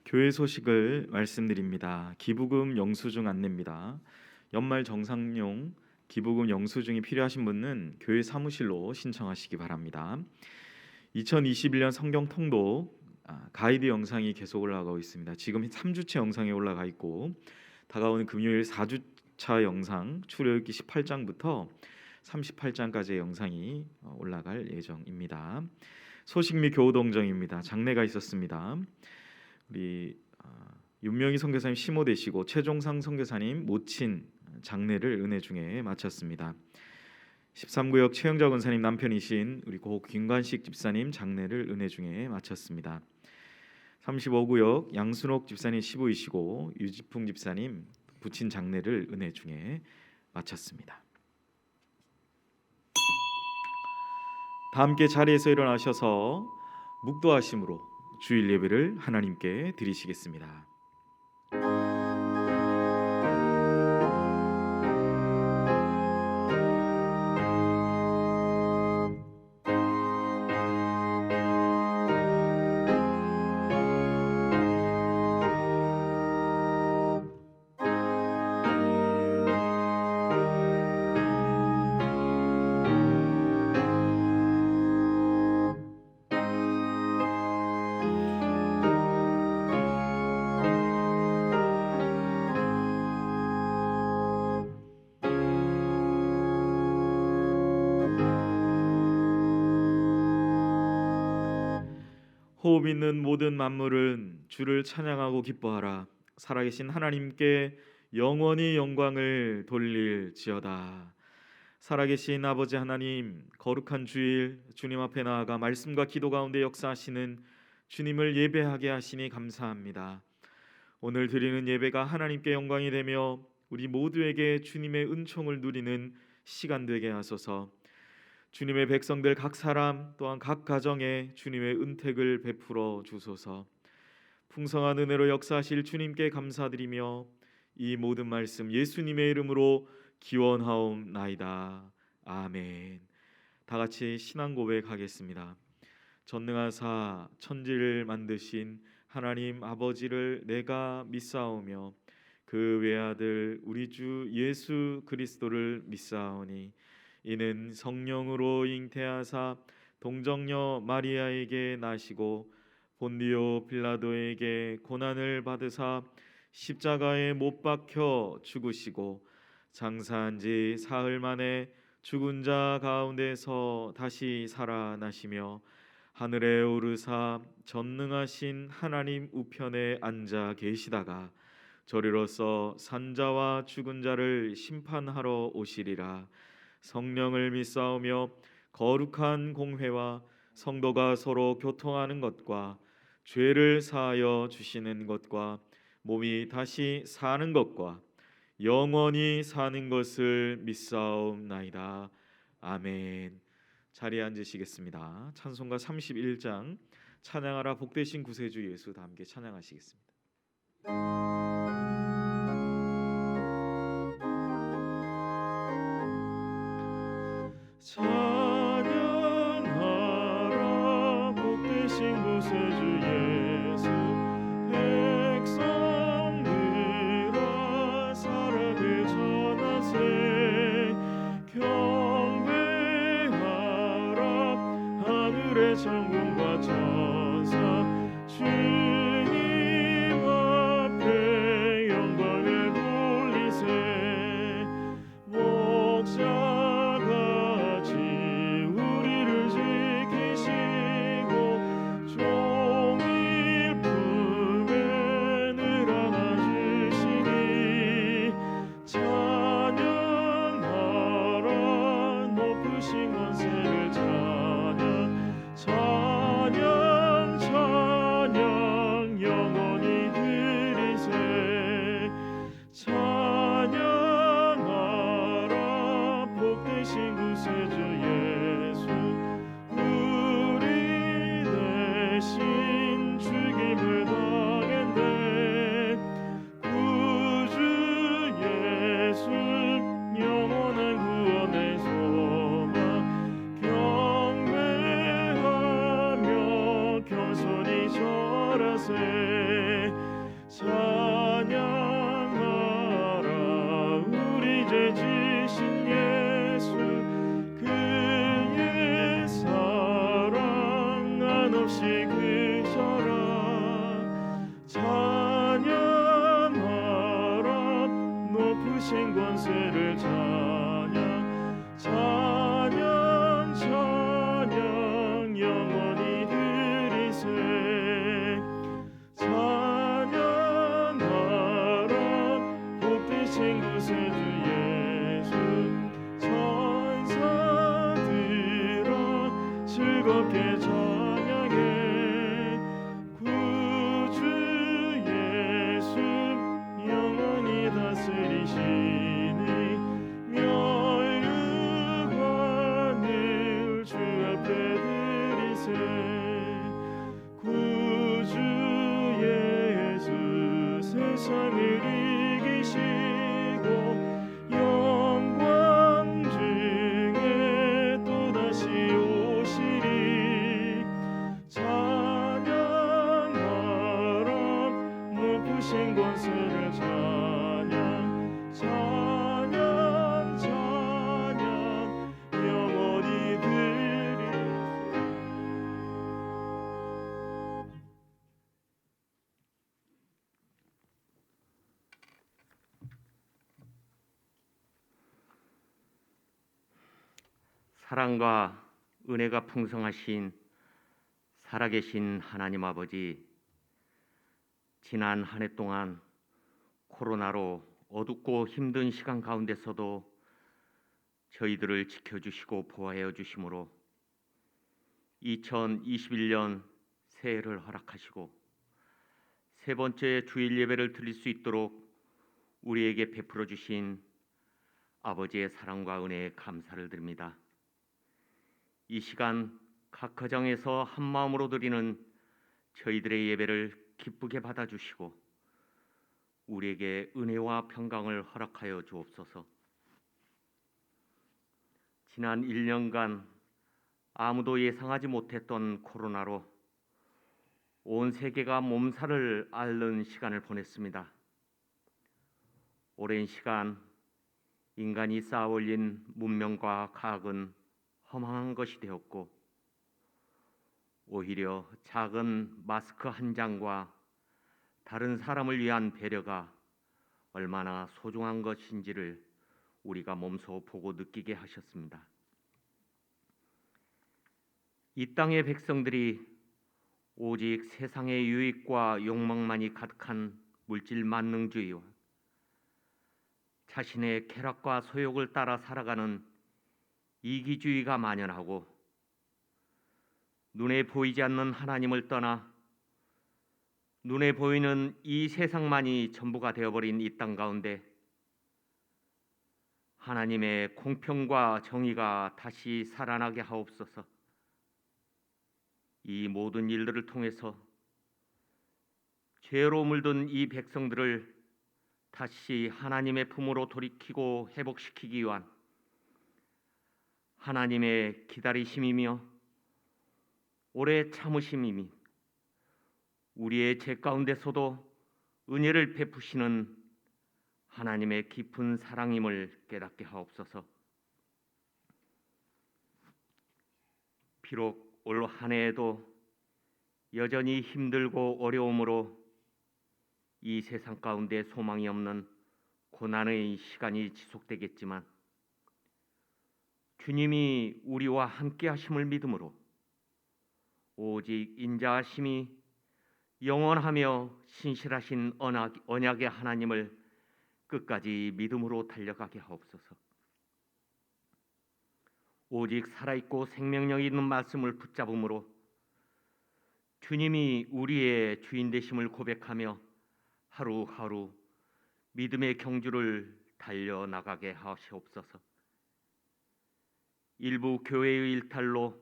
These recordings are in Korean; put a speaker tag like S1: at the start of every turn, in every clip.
S1: 교회 소식을 말씀드립니다. 기부금 영수증 안내입니다. 연말 정산용 기부금 영수증이 필요하신 분은 교회 사무실로 신청하시기 바랍니다. 2021년 성경 통독 가이드 영상이 계속 올라가고 있습니다. 지금 3주째 영상이 올라가 있고 다가오는 금요일 4주차 영상 출애굽기 18장부터 38장까지의 영상이 올라갈 예정입니다. 소식 및 교우 동정입니다. 장례가 있었습니다. 우리 윤명희 선교사님 시모 되시고 최종상 선교사님 모친 장례를 은혜 중에 마쳤습니다. 13구역 최영자 권사님 남편이신 우리 고 김관식 집사님 장례를 은혜 중에 마쳤습니다. 35구역 양순옥 집사님 시부이시고 유지풍 집사님 부친 장례를 은혜 중에 마쳤습니다. 다 함께 자리에서 일어나셔서 묵도하심으로 주일 예배를 하나님께 드리시겠습니다. 호흡 있는 모든 만물은 주를 찬양하고 기뻐하라. 살아계신 하나님께 영원히 영광을 돌릴지어다. 살아계신 아버지 하나님, 거룩한 주일 주님 앞에 나아가 말씀과 기도 가운데 역사하시는 주님을 예배하게 하시니 감사합니다. 오늘 드리는 예배가 하나님께 영광이 되며 우리 모두에게 주님의 은총을 누리는 시간 되게 하소서. 주님의 백성들 각 사람 또한 각 가정에 주님의 은택을 베풀어 주소서. 풍성한 은혜로 역사하실 주님께 감사드리며 이 모든 말씀 예수님의 이름으로 기원하옵나이다. 아멘. 다 같이 신앙 고백하겠습니다. 전능하사 천지를 만드신 하나님 아버지를 내가 믿사오며 그 외아들 우리 주 예수 그리스도를 믿사오니 이는 성령으로 잉태하사 동정녀 마리아에게 나시고 본디오 빌라도에게 고난을 받으사 십자가에 못 박혀 죽으시고 장사한 지 사흘 만에 죽은 자 가운데서 다시 살아나시며 하늘에 오르사 전능하신 하나님 우편에 앉아 계시다가 저리로서 산자와 죽은 자를 심판하러 오시리라. 성령을 믿사오며 거룩한 공회와 성도가 서로 교통하는 것과 죄를 사하여 주시는 것과 몸이 다시 사는 것과 영원히 사는 것을 믿사옵나이다. 아멘. 자리에 앉으시겠습니다. 찬송가 31장 찬양하라 복되신 구세주 예수 다 함께 찬양하시겠습니다. 찬양하라 복되신 구세주 예수 백성들아 사랑을 전하세 경배하라 하늘의 천군과 천사 주님 앞에 영광을 돌리세 목자같이 우리를 지키시고 종일 품에 늘 안아주시니 찬양하라 높으신 권세를 찬양 찬양 찬양 영원히 드리세 찬양하라 복되신 구세주 예수 우리 대신 죽임을 당했네 구주 예수 영원한 구원의 소망 경배하며 겸손히 절하세 찬양하라 우리 죄 지신 예수 그의 사랑 한없이 크셔라 찬양하라 높으신 권세를 찬양 찬양 찬양 영원히 드리세 찬양하라 복되신 구세주 예수 천사들아 즐겁게 찬양해 구주 예수 영원히 다스리시니 멸류관을 주 앞에 드리세 구주 예수 세상을 이기시고 영광 중에 또다시 오시리 찬양하라 높으신 권세를 찬양 찬양 찬양 영원히 드리세
S2: 사랑과 은혜가 풍성하신 살아계신 하나님 아버지, 지난 한 해 동안 코로나로 어둡고 힘든 시간 가운데서도 저희들을 지켜주시고 보호하여 주심으로 2021년 새해를 허락하시고 세 번째 주일 예배를 드릴 수 있도록 우리에게 베풀어 주신 아버지의 사랑과 은혜에 감사를 드립니다. 이 시간 각 가정에서 한 마음으로 드리는 저희들의 예배를 기쁘게 받아주시고 우리에게 은혜와 평강을 허락하여 주옵소서. 지난 1년간 아무도 예상하지 못했던 코로나로 온 세계가 몸살을 앓는 시간을 보냈습니다. 오랜 시간 인간이 쌓아올린 문명과 과학은 허망한 것이 되었고 오히려 작은 마스크 한 장과 다른 사람을 위한 배려가 얼마나 소중한 것인지를 우리가 몸소 보고 느끼게 하셨습니다. 이 땅의 백성들이 오직 세상의 유익과 욕망만이 가득한 물질 만능주의와 자신의 쾌락과 소욕을 따라 살아가는 이기주의가 만연하고 눈에 보이지 않는 하나님을 떠나 눈에 보이는 이 세상만이 전부가 되어버린 이 땅 가운데 하나님의 공평과 정의가 다시 살아나게 하옵소서. 이 모든 일들을 통해서 죄로 물든 이 백성들을 다시 하나님의 품으로 돌이키고 회복시키기 위한 하나님의 기다리심이며 오래 참으심이며 우리의 죄 가운데서도 은혜를 베푸시는 하나님의 깊은 사랑임을 깨닫게 하옵소서. 비록 올 한 해에도 여전히 힘들고 어려움으로 이 세상 가운데 소망이 없는 고난의 시간이 지속되겠지만 주님이 우리와 함께 하심을 믿음으로 오직 인자하심이 영원하며 신실하신 언약의 하나님을 끝까지 믿음으로 달려가게 하옵소서. 오직 살아있고 생명력 있는 말씀을 붙잡음으로 주님이 우리의 주인 되심을 고백하며 하루하루 믿음의 경주를 달려나가게 하시옵소서. 일부 교회의 일탈로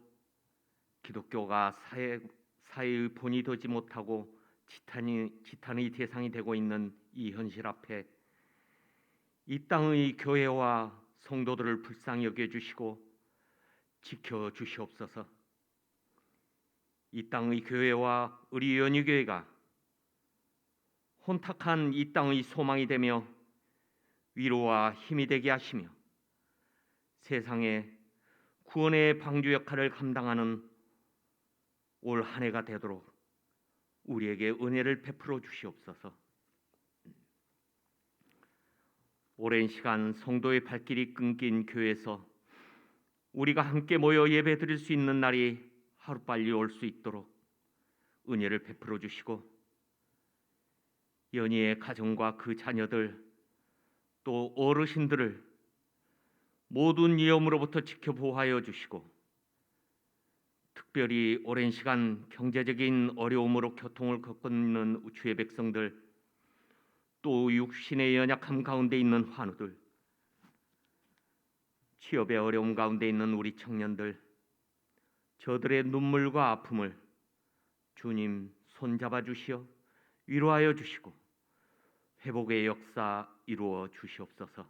S2: 기독교가 사회의 본이 되지 못하고 지탄의 대상이 되고 있는 이 현실 앞에 이 땅의 교회와 성도들을 불쌍히 여겨주시고 지켜주시옵소서. 이 땅의 교회와 우리 연희교회가 혼탁한 이 땅의 소망이 되며 위로와 힘이 되게 하시며 세상에 구원의 방주 역할을 감당하는 올 한 해가 되도록 우리에게 은혜를 베풀어 주시옵소서. 오랜 시간 성도의 발길이 끊긴 교회에서 우리가 함께 모여 예배드릴 수 있는 날이 하루빨리 올 수 있도록 은혜를 베풀어 주시고 연희의 가정과 그 자녀들 또 어르신들을 모든 위험으로부터 지켜 보호하여 주시고 특별히 오랜 시간 경제적인 어려움으로 고통을 겪고 있는 주의 백성들 또 육신의 연약함 가운데 있는 환우들 취업의 어려움 가운데 있는 우리 청년들 저들의 눈물과 아픔을 주님 손잡아 주시어 위로하여 주시고 회복의 역사 이루어 주시옵소서.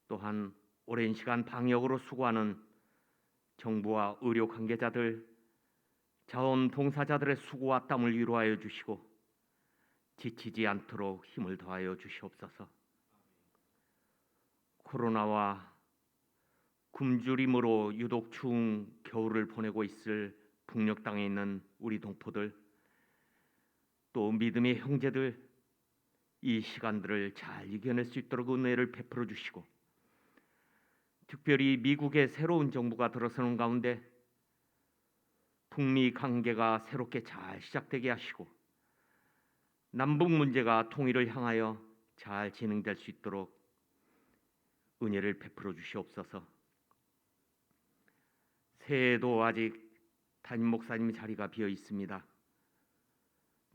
S2: 또한 오랜 시간 방역으로 수고하는 정부와 의료 관계자들, 자원봉사자들의 수고와 땀을 위로하여 주시고 지치지 않도록 힘을 더하여 주시옵소서. 코로나와 굶주림으로 유독 추운 겨울을 보내고 있을 북녘 땅에 있는 우리 동포들, 또 믿음의 형제들, 이 시간들을 잘 이겨낼 수 있도록 은혜를 베풀어 주시고 특별히 미국의 새로운 정부가 들어서는 가운데 북미 관계가 새롭게 잘 시작되게 하시고 남북 문제가 통일을 향하여 잘 진행될 수 있도록 은혜를 베풀어 주시옵소서. 새해에도 아직 담임 목사님 자리가 비어 있습니다.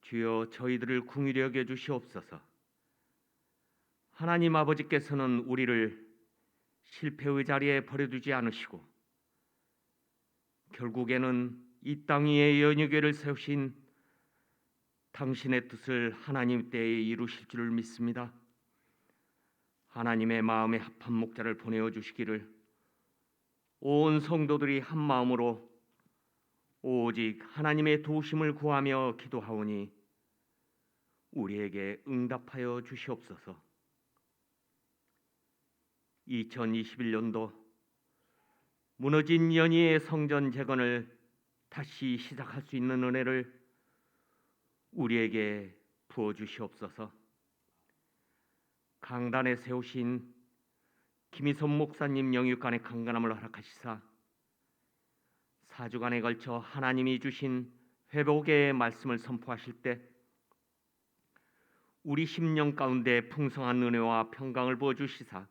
S2: 주여 저희들을 긍휼히 여겨 주시옵소서. 하나님 아버지께서는 우리를 실패의 자리에 버려두지 않으시고 결국에는 이 땅 위에 연유궤를 세우신 당신의 뜻을 하나님 때에 이루실 줄을 믿습니다. 하나님의 마음에 합한 목자를 보내어 주시기를 온 성도들이 한 마음으로 오직 하나님의 도우심을 구하며 기도하오니 우리에게 응답하여 주시옵소서. 2021년도 무너진 연희의 성전 재건을 다시 시작할 수 있는 은혜를 우리에게 부어 주시옵소서. 강단에 세우신 김희선 목사님 영육간의 강건함을 허락하시사 4주간에 걸쳐 하나님이 주신 회복의 말씀을 선포하실 때 우리 심령 가운데 풍성한 은혜와 평강을 부어 주시사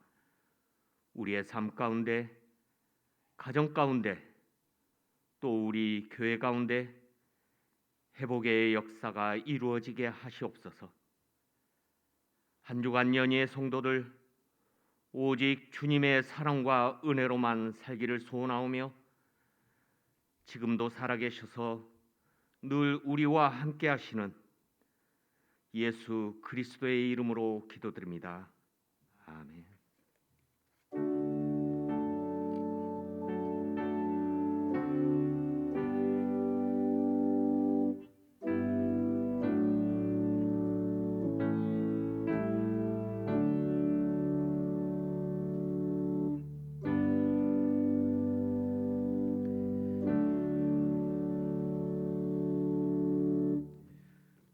S2: 우리의 삶 가운데, 가정 가운데, 또 우리 교회 가운데 회복의 역사가 이루어지게 하시옵소서. 한 주간 연희의 성도들 오직 주님의 사랑과 은혜로만 살기를 소원하오며 지금도 살아계셔서 늘 우리와 함께 하시는 예수 그리스도의 이름으로 기도드립니다. 아멘.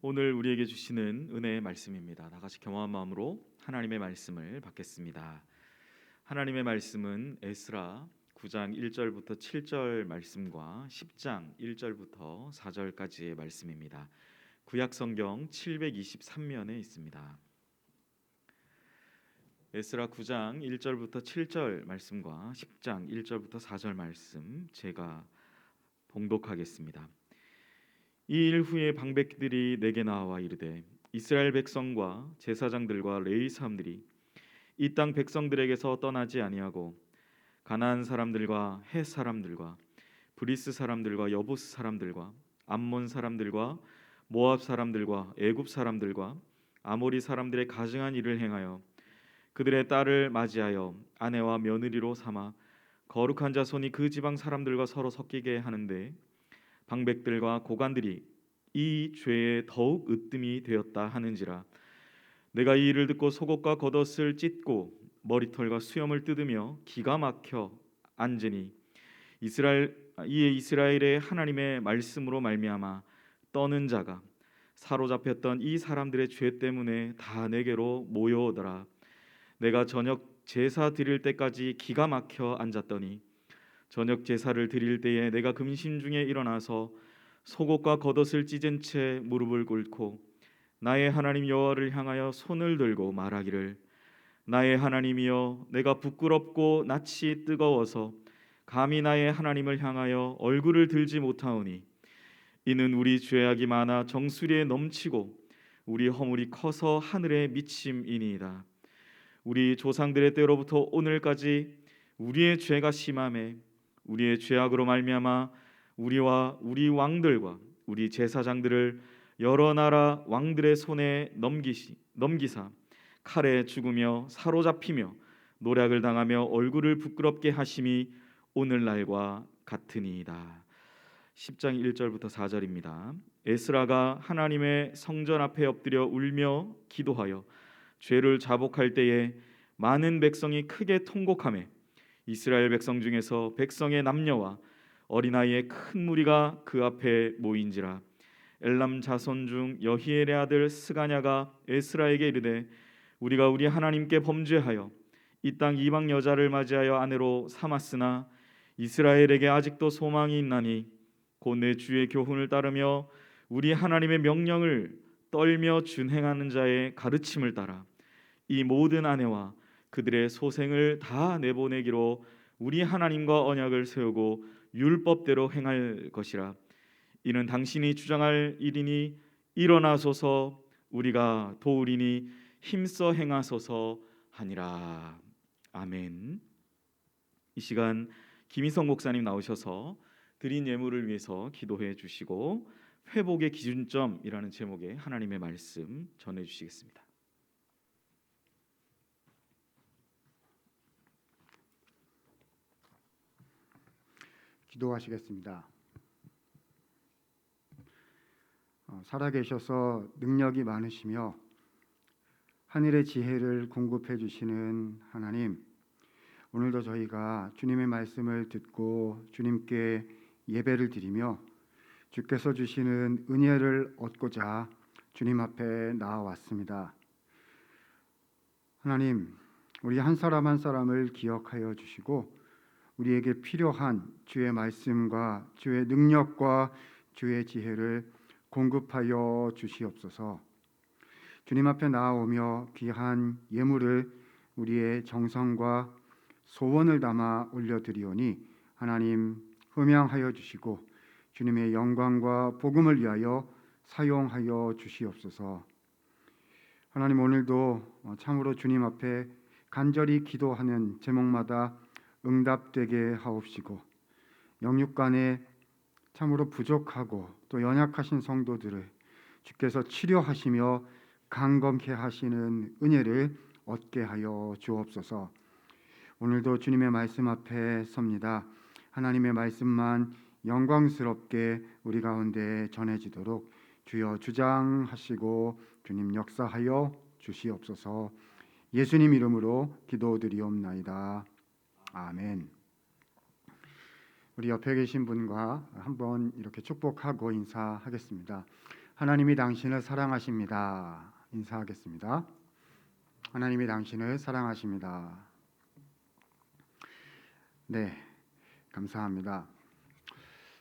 S1: 오늘 우리에게 주시는 은혜의 말씀입니다. 다 같이 겸허한 마음으로 하나님의 말씀을 받겠습니다. 하나님의 말씀은 에스라 9장 1절부터 7절 말씀과 10장 1절부터 4절까지의 말씀입니다. 구약 성경 723면에 있습니다. 에스라 9장 1절부터 7절 말씀과 10장 1절부터 4절 말씀 제가 봉독하겠습니다. 이 일 후에 방백들이 내게 나와 이르되 이스라엘 백성과 제사장들과 레위 사람들이 이 땅 백성들에게서 떠나지 아니하고 가나안 사람들과 헷 사람들과 브리스 사람들과 여부스 사람들과 암몬 사람들과 모압 사람들과 애굽 사람들과 아모리 사람들의 가증한 일을 행하여 그들의 딸을 맞이하여 아내와 며느리로 삼아 거룩한 자손이 그 지방 사람들과 서로 섞이게 하는데 방백들과 고관들이 이 죄에 더욱 으뜸이 되었다 하는지라. 내가 이 일을 듣고 속옷과 겉옷을 찢고 머리털과 수염을 뜯으며 기가 막혀 앉으니 이에 이스라엘의 하나님의 말씀으로 말미암아 떠는 자가 사로잡혔던 이 사람들의 죄 때문에 다 내게로 모여오더라. 내가 저녁 제사 드릴 때까지 기가 막혀 앉았더니 저녁 제사를 드릴 때에 내가 금신 중에 일어나서 속옷과 겉옷을 찢은 채 무릎을 꿇고 나의 하나님 여호와를 향하여 손을 들고 말하기를 나의 하나님이여 내가 부끄럽고 낯이 뜨거워서 감히 나의 하나님을 향하여 얼굴을 들지 못하오니 이는 우리 죄악이 많아 정수리에 넘치고 우리 허물이 커서 하늘에 미침이니이다. 우리 조상들의 때로부터 오늘까지 우리의 죄가 심함에 우리의 죄악으로 말미암아 우리와 우리 왕들과 우리 제사장들을 여러 나라 왕들의 손에 넘기사 칼에 죽으며 사로잡히며 노략을 당하며 얼굴을 부끄럽게 하심이 오늘날과 같으니이다. 10장 1절부터 4절입니다. 에스라가 하나님의 성전 앞에 엎드려 울며 기도하여 죄를 자복할 때에 많은 백성이 크게 통곡하며 이스라엘 백성 중에서 백성의 남녀와 어린아이의 큰 무리가 그 앞에 모인지라. 엘람 자손 중 여히엘의 아들 스가냐가 에스라에게 이르되 우리가 우리 하나님께 범죄하여 이 땅 이방 여자를 맞이하여 아내로 삼았으나 이스라엘에게 아직도 소망이 있나니 곧 내 주의 교훈을 따르며 우리 하나님의 명령을 떨며 준행하는 자의 가르침을 따라 이 모든 아내와 그들의 소생을 다 내보내기로 우리 하나님과 언약을 세우고 율법대로 행할 것이라. 이는 당신이 주장할 일이니 일어나소서 우리가 도우리니 힘써 행하소서 하니라. 아멘. 이 시간 김희성 목사님 나오셔서 드린 예물을 위해서 기도해 주시고 회복의 기준점이라는 제목의 하나님의 말씀 전해 주시겠습니다.
S3: 기도하시겠습니다. 살아계셔서 능력이 많으시며 하늘의 지혜를 공급해 주시는 하나님, 오늘도 저희가 주님의 말씀을 듣고 주님께 예배를 드리며 주께서 주시는 은혜를 얻고자 주님 앞에 나아왔습니다. 하나님, 우리 한 사람 한 사람을 기억하여 주시고 우리에게 필요한 주의 말씀과 주의 능력과 주의 지혜를 공급하여 주시옵소서. 주님 앞에 나아오며 귀한 예물을 우리의 정성과 소원을 담아 올려드리오니 하나님 흠양하여 주시고 주님의 영광과 복음을 위하여 사용하여 주시옵소서. 하나님, 오늘도 참으로 주님 앞에 간절히 기도하는 제목마다 응답되게 하옵시고 영육 간에 참으로 부족하고 또 연약하신 성도들을 주께서 치료하시며 강건케 하시는 은혜를 얻게 하여 주옵소서. 오늘도 주님의 말씀 앞에 섭니다. 하나님의 말씀만 영광스럽게 우리 가운데 전해지도록 주여 주장하시고 주님 역사하여 주시옵소서. 예수님 이름으로 기도드리옵나이다. 아멘. 우리 옆에 계신 분과 한번 이렇게 축복하고 인사하겠습니다. 하나님이 당신을 사랑하십니다. 인사하겠습니다. 하나님이 당신을 사랑하십니다. 네, 감사합니다.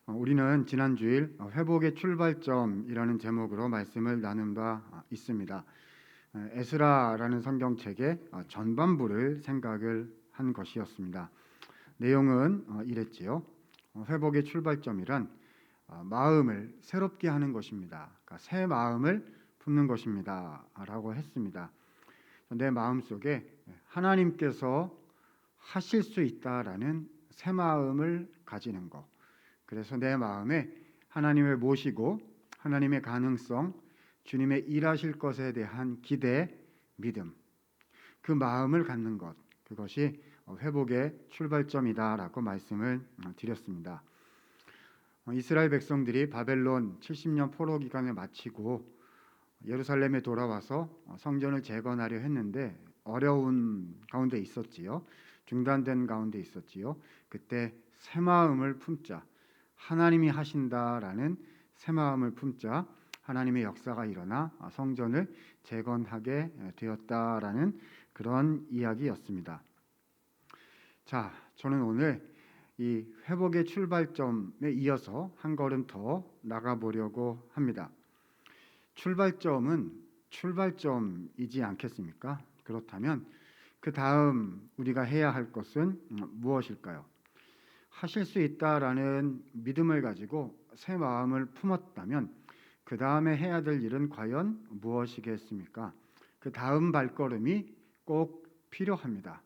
S3: 우리는 지난 주일 회복의 출발점이라는 제목으로 말씀을 나눈 바 있습니다. 에스라라는 성경책의 전반부를 생각을 한 것이었습니다. 내용은 이랬지요. 회복의 출발점이란 마음을 새롭게 하는 것입니다. 그러니까 새 마음을 품는 것입니다. 라고 했습니다. 내 마음 속에 하나님께서 하실 수 있다라는 새 마음을 가지는 것. 그래서 내 마음에 하나님을 모시고 하나님의 가능성, 주님의 일하실 것에 대한 기대, 믿음, 그 마음을 갖는 것, 그것이 회복의 출발점이다라고 말씀을 드렸습니다. 이스라엘 백성들이 바벨론 70년 포로 기간을 마치고 예루살렘에 돌아와서 성전을 재건하려 했는데 어려운 가운데 있었지요. 중단된 가운데 있었지요. 그때 새 마음을 품자, 하나님이 하신다라는 새 마음을 품자 하나님의 역사가 일어나 성전을 재건하게 되었다라는 그런 이야기였습니다. 자, 저는 오늘 이 회복의 출발점에 이어서 한 걸음 더 나가보려고 합니다. 출발점은 출발점이지 않겠습니까? 그렇다면 그 다음 우리가 해야 할 것은 무엇일까요? 하실 수 있다라는 믿음을 가지고 새 마음을 품었다면 그 다음에 해야 될 일은 과연 무엇이겠습니까? 그 다음 발걸음이 꼭 필요합니다.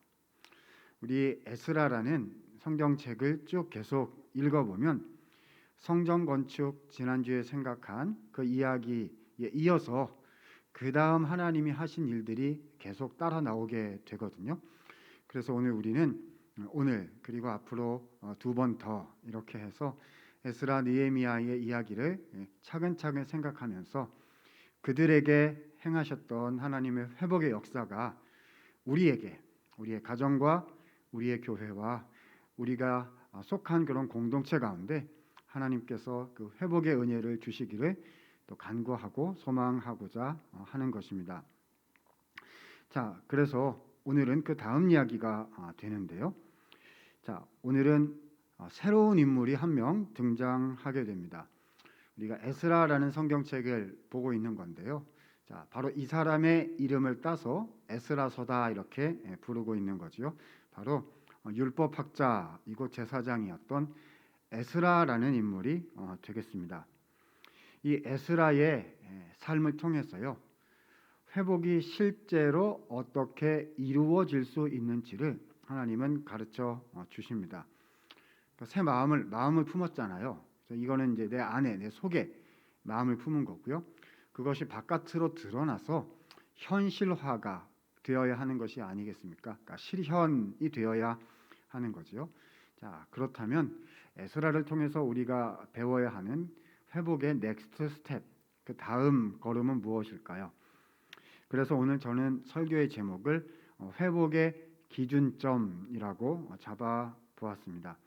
S3: 우리 에스라라는 성경책을 쭉 계속 읽어보면 성전 건축 지난주에 생각한 그 이야기에 이어서 그 다음 하나님이 하신 일들이 계속 따라 나오게 되거든요. 그래서 오늘 그리고 앞으로 두 번 더 이렇게 해서 에스라 느헤미야의 이야기를 차근차근 생각하면서 그들에게 행하셨던 하나님의 회복의 역사가 우리에게, 우리의 가정과 우리의 교회와 우리가 속한 그런 공동체 가운데 하나님께서 그 회복의 은혜를 주시기를 또 간구하고 소망하고자 하는 것입니다. 자, 그래서 오늘은 그 다음 이야기가 되는데요. 자, 오늘은 새로운 인물이 한 명 등장하게 됩니다. 우리가 에스라라는 성경책을 보고 있는 건데요. 자, 바로 이 사람의 이름을 따서 에스라서다 이렇게 부르고 있는 거지요. 바로 율법학자이고 제사장이었던 에스라라는 인물이 되겠습니다. 이 에스라의 삶을 통해서요. 회복이 실제로 어떻게 이루어질 수 있는지를 하나님은 가르쳐 주십니다. 그러니까 새 마음을 품었잖아요. 이거는 이제 내 안에 내 속에 마음을 품은 거고요. 그것이 바깥으로 드러나서 현실화가 되어야 하는 것이 아니겠습니까? 그러니까 실현이 되어야 하는 거죠. 자, 그렇다면 에스라를 통해서 우리가 배워야 하는 회복의 넥스트 스텝, 그 다음 걸음은 무엇일까요? 그래서 오늘 저는 설교의 제목을 회복의 기준점이라고 잡아 보았습니다.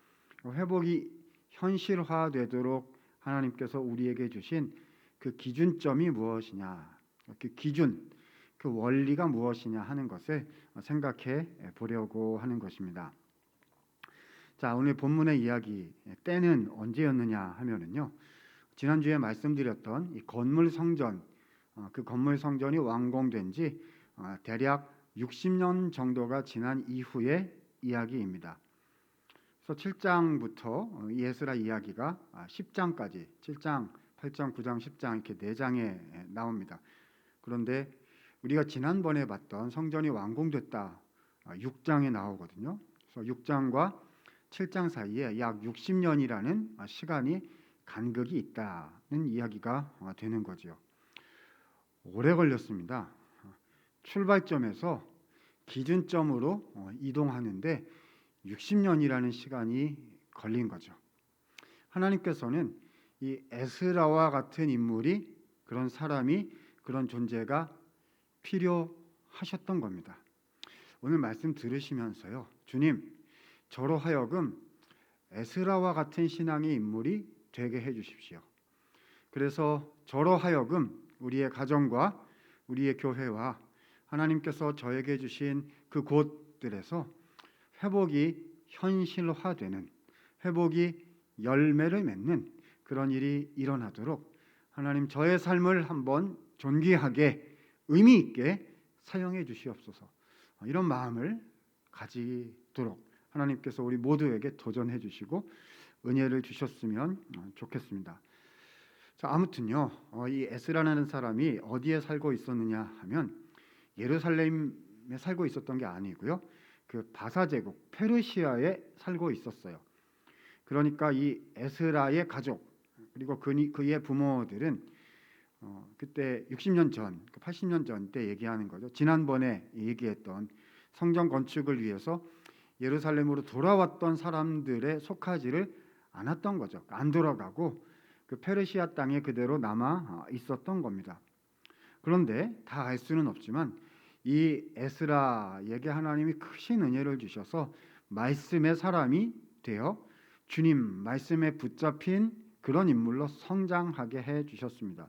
S3: 회복이 현실화되도록 하나님께서 우리에게 주신 그 기준점이 무엇이냐, 그 기준, 그 원리가 무엇이냐 하는 것을 생각해 보려고 하는 것입니다. 자, 오늘 본문의 이야기 때는 언제였느냐 하면은요. 지난주에 말씀드렸던 이 건물 성전, 그 건물 성전이 완공된 지 대략 60년 정도가 지난 이후의 이야기입니다. 그래서 7장부터 에스라 이야기가 10장까지 7장, 8장, 9장, 10장 이렇게 4장에 나옵니다. 그런데 우리가 지난번에 봤던 성전이 완공됐다 6장에 나오거든요. 그래서 6장과 7장 사이에 약 60년이라는 시간이 간극이 있다는 이야기가 되는 거죠. 오래 걸렸습니다. 출발점에서 기준점으로 이동하는데 60년이라는 시간이 걸린 거죠. 하나님께서는 이 에스라와 같은 인물이, 그런 사람이, 그런 존재가 필요하셨던 겁니다. 오늘 말씀 들으시면서요, 주님, 저로 하여금 에스라와 같은 신앙의 인물이 되게 해주십시오. 그래서 저로 하여금 우리의 가정과 우리의 교회와 하나님께서 저에게 주신 그 곳들에서 회복이 현실화되는, 회복이 열매를 맺는 그런 일이 일어나도록 하나님 저의 삶을 한번 존귀하게 의미 있게 사용해 주시옵소서. 이런 마음을 가지도록 하나님께서 우리 모두에게 도전해 주시고 은혜를 주셨으면 좋겠습니다. 자, 아무튼요, 이 에스라라는 사람이 어디에 살고 있었느냐 하면 예루살렘에 살고 있었던 게 아니고요, 그 바사제국 페르시아에 살고 있었어요. 그러니까 이 에스라의 가족 그리고 그의 부모들은 그때 60년 전, 80년 전 때 얘기하는 거죠. 지난번에 얘기했던 성전 건축을 위해서 예루살렘으로 돌아왔던 사람들의 속하지를 않았던 거죠. 안 돌아가고 그 페르시아 땅에 그대로 남아 있었던 겁니다. 그런데 다 알 수는 없지만 이 에스라에게 하나님이 크신 은혜를 주셔서 말씀의 사람이 되어 주님 말씀에 붙잡힌 그런 인물로 성장하게 해 주셨습니다.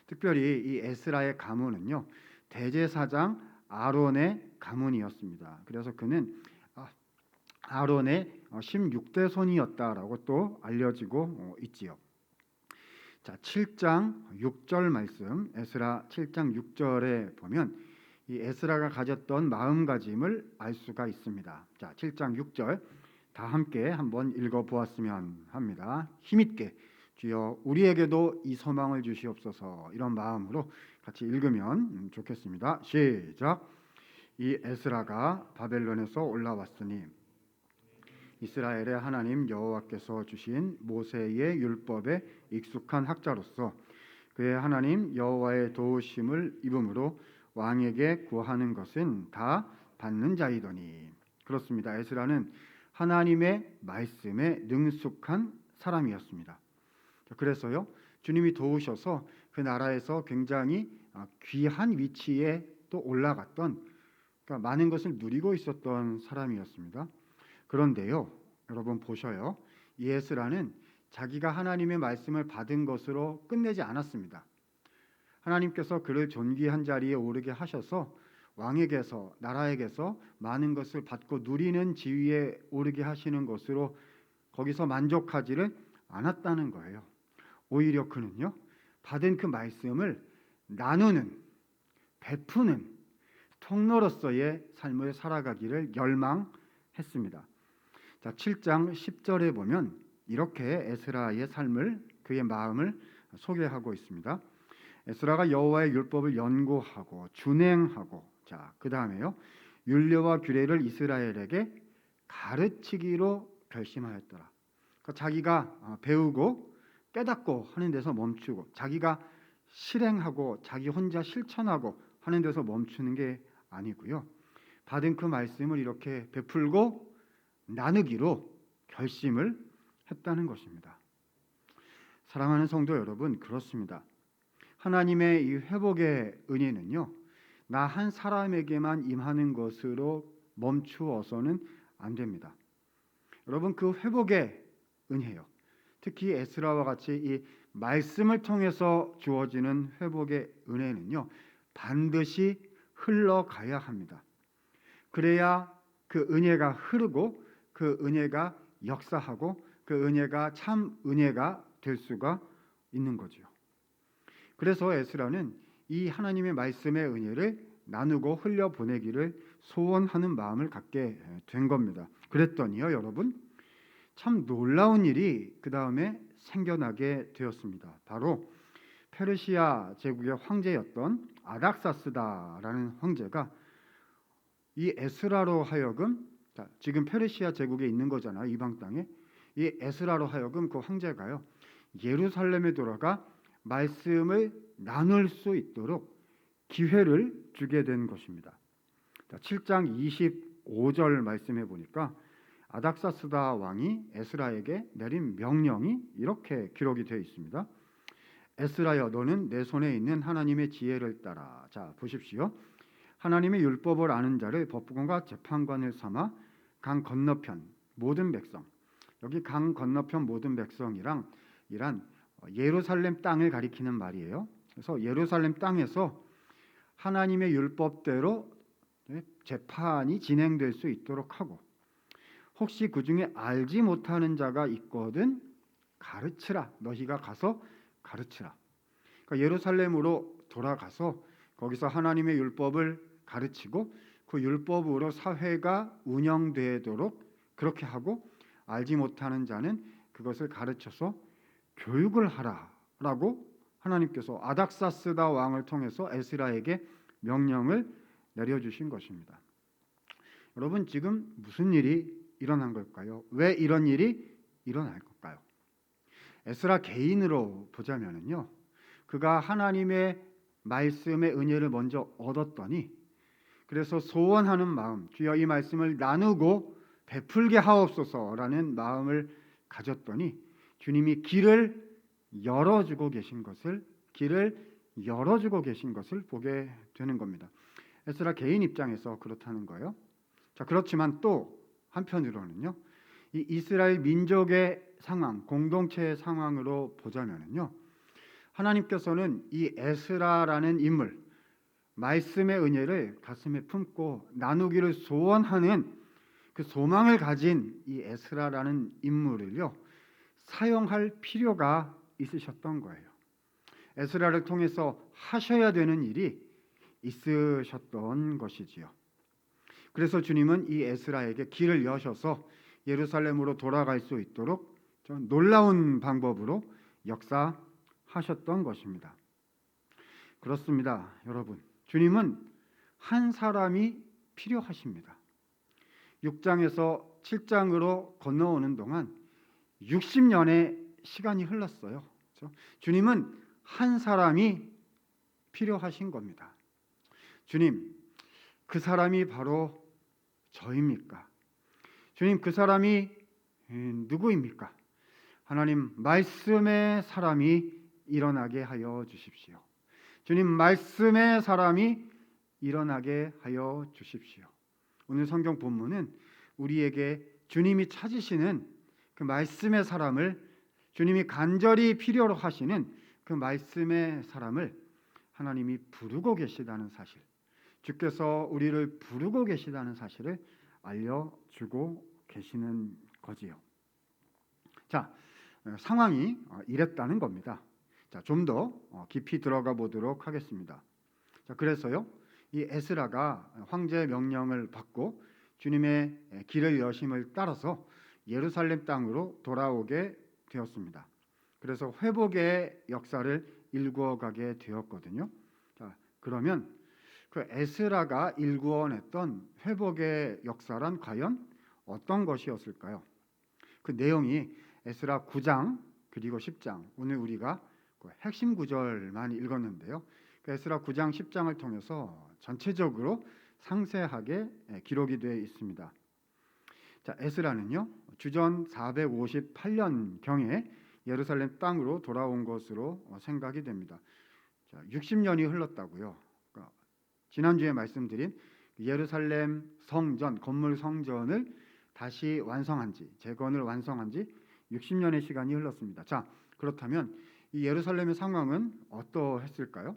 S3: 특별히 이 에스라의 가문은요, 대제사장 아론의 가문이었습니다. 그래서 그는 아론의 16대 손이었다라고 또 알려지고 있지요. 자, 7장 6절 말씀, 에스라 7장 6절에 보면 이 에스라가 가졌던 마음가짐을 알 수가 있습니다. 자, 7장 6절 다 함께 한번 읽어 보았으면 합니다. 힘있게 주여 우리에게도 이 소망을 주시옵소서. 이런 마음으로 같이 읽으면 좋겠습니다. 시작. 이 에스라가 바벨론에서 올라왔으니 이스라엘의 하나님 여호와께서 주신 모세의 율법에 익숙한 학자로서 그의 하나님 여호와의 도우심을 입음으로 왕에게 구하는 것은 다 받는 자이더니. 그렇습니다. 에스라는 하나님의 말씀에 능숙한 사람이었습니다. 그래서요, 주님이 도우셔서 그 나라에서 굉장히 귀한 위치에 또 올라갔던, 그러니까 많은 것을 누리고 있었던 사람이었습니다. 그런데요, 여러분 보셔요. 이 에스라는 자기가 하나님의 말씀을 받은 것으로 끝내지 않았습니다. 하나님께서 그를 존귀한 자리에 오르게 하셔서 왕에게서, 나라에게서 많은 것을 받고 누리는 지위에 오르게 하시는 것으로 거기서 만족하지를 않았다는 거예요. 오히려 그는요, 받은 그 말씀을 나누는, 베푸는 통로로서의 삶을 살아가기를 열망했습니다. 자, 7장 10절에 보면 이렇게 에스라의 삶을, 그의 마음을 소개하고 있습니다. 에스라가 여호와의 율법을 연구하고 준행하고, 자, 그 다음에요, 율례와 규례를 이스라엘에게 가르치기로 결심하였더라. 그러니까 자기가 배우고 깨닫고 하는 데서 멈추고, 자기가 실행하고 자기 혼자 실천하고 하는 데서 멈추는 게 아니고요, 받은 그 말씀을 이렇게 베풀고 나누기로 결심을 했다는 것입니다. 사랑하는 성도 여러분, 그렇습니다. 하나님의 이 회복의 은혜는요, 나 한 사람에게만 임하는 것으로 멈추어서는 안 됩니다. 여러분, 그 회복의 은혜요, 특히 에스라와 같이 이 말씀을 통해서 주어지는 회복의 은혜는요, 반드시 흘러가야 합니다. 그래야 그 은혜가 흐르고 그 은혜가 역사하고 그 은혜가 참 은혜가 될 수가 있는 거죠. 그래서 에스라는 이 하나님의 말씀의 은혜를 나누고 흘려보내기를 소원하는 마음을 갖게 된 겁니다. 그랬더니요, 여러분, 참 놀라운 일이 그 다음에 생겨나게 되었습니다. 바로 페르시아 제국의 황제였던 아닥사스다라는 황제가 이 에스라로 하여금, 자, 지금 페르시아 제국에 있는 거잖아요, 이방 땅에. 이 에스라로 하여금 그 황제가요, 예루살렘에 돌아가 말씀을 나눌 수 있도록 기회를 주게 된 것입니다. 자, 7장 25절 말씀해 보니까 아닥사스다 왕이 에스라에게 내린 명령이 이렇게 기록이 되어 있습니다. 에스라여, 너는 내 손에 있는 하나님의 지혜를 따라. 자, 보십시오. 하나님의 율법을 아는 자를 법관과 재판관을 삼아 강 건너편 모든 백성, 여기 강 건너편 모든 백성이란 예루살렘 땅을 가리키는 말이에요. 그래서 예루살렘 땅에서 하나님의 율법대로 재판이 진행될 수 있도록 하고, 혹시 그 중에 알지 못하는 자가 있거든 가르치라. 너희가 가서 가르치라. 그러니까 예루살렘으로 돌아가서 거기서 하나님의 율법을 가르치고 그 율법으로 사회가 운영되도록 그렇게 하고, 알지 못하는 자는 그것을 가르쳐서 교육을 하라라고 하나님께서 아닥사스다 왕을 통해서 에스라에게 명령을 내려주신 것입니다. 여러분, 지금 무슨 일이 일어난 걸까요? 왜 이런 일이 일어날 걸까요? 에스라 개인으로 보자면요, 그가 하나님의 말씀의 은혜를 먼저 얻었더니, 그래서 소원하는 마음, 주여 이 말씀을 나누고 베풀게 하옵소서라는 마음을 가졌더니 주님이 길을 열어주고 계신 것을 보게 되는 겁니다. 에스라 개인 입장에서 그렇다는 거예요. 자, 그렇지만 또 한편으로는요, 이 이스라엘 민족의 상황, 공동체의 상황으로 보자면은요, 하나님께서는 이 에스라라는 인물, 말씀의 은혜를 가슴에 품고 나누기를 소원하는 그 소망을 가진 이 에스라라는 인물을요, 사용할 필요가 있으셨던 거예요. 에스라를 통해서 하셔야 되는 일이 있으셨던 것이지요. 그래서 주님은 이 에스라에게 길을 여셔서 예루살렘으로 돌아갈 수 있도록 좀 놀라운 방법으로 역사하셨던 것입니다. 그렇습니다, 여러분. 주님은 한 사람이 필요하십니다. 6장에서 7장으로 건너오는 동안 60년의 시간이 흘렀어요. 그렇죠? 주님은 한 사람이 필요하신 겁니다. 주님, 그 사람이 바로 저입니까? 주님, 그 사람이 누구입니까? 하나님, 말씀의 사람이 일어나게 하여 주십시오. 주님, 말씀의 사람이 일어나게 하여 주십시오. 오늘 성경 본문은 우리에게 주님이 찾으시는 그 말씀의 사람을, 주님이 간절히 필요로 하시는 그 말씀의 사람을 하나님이 부르고 계시다는 사실, 주께서 우리를 부르고 계시다는 사실을 알려주고 계시는 거지요. 자, 상황이 이랬다는 겁니다. 자, 좀 더 깊이 들어가 보도록 하겠습니다. 자, 그래서요, 이 에스라가 황제의 명령을 받고 주님의 길을 여심을 따라서 예루살렘 땅으로 돌아오게 되었습니다. 그래서 회복의 역사를 일구어가게 되었거든요. 자, 그러면 그 에스라가 일구어냈던 회복의 역사란 과연 어떤 것이었을까요? 그 내용이 에스라 9장 그리고 10장, 오늘 우리가 그 핵심 구절만 읽었는데요. 그 에스라 9장 10장을 통해서 전체적으로 상세하게 기록이 되어 있습니다. 자, 에스라는요, 주전 458년 경에 예루살렘 땅으로 돌아온 것으로 생각이 됩니다. 자, 60년이 흘렀다고요. 그러니까 지난주에 말씀드린 예루살렘 성전, 건물 성전을 다시 완성한 지, 재건을 완성한 지 60년의 시간이 흘렀습니다. 자, 그렇다면 이 예루살렘의 상황은 어떠했을까요?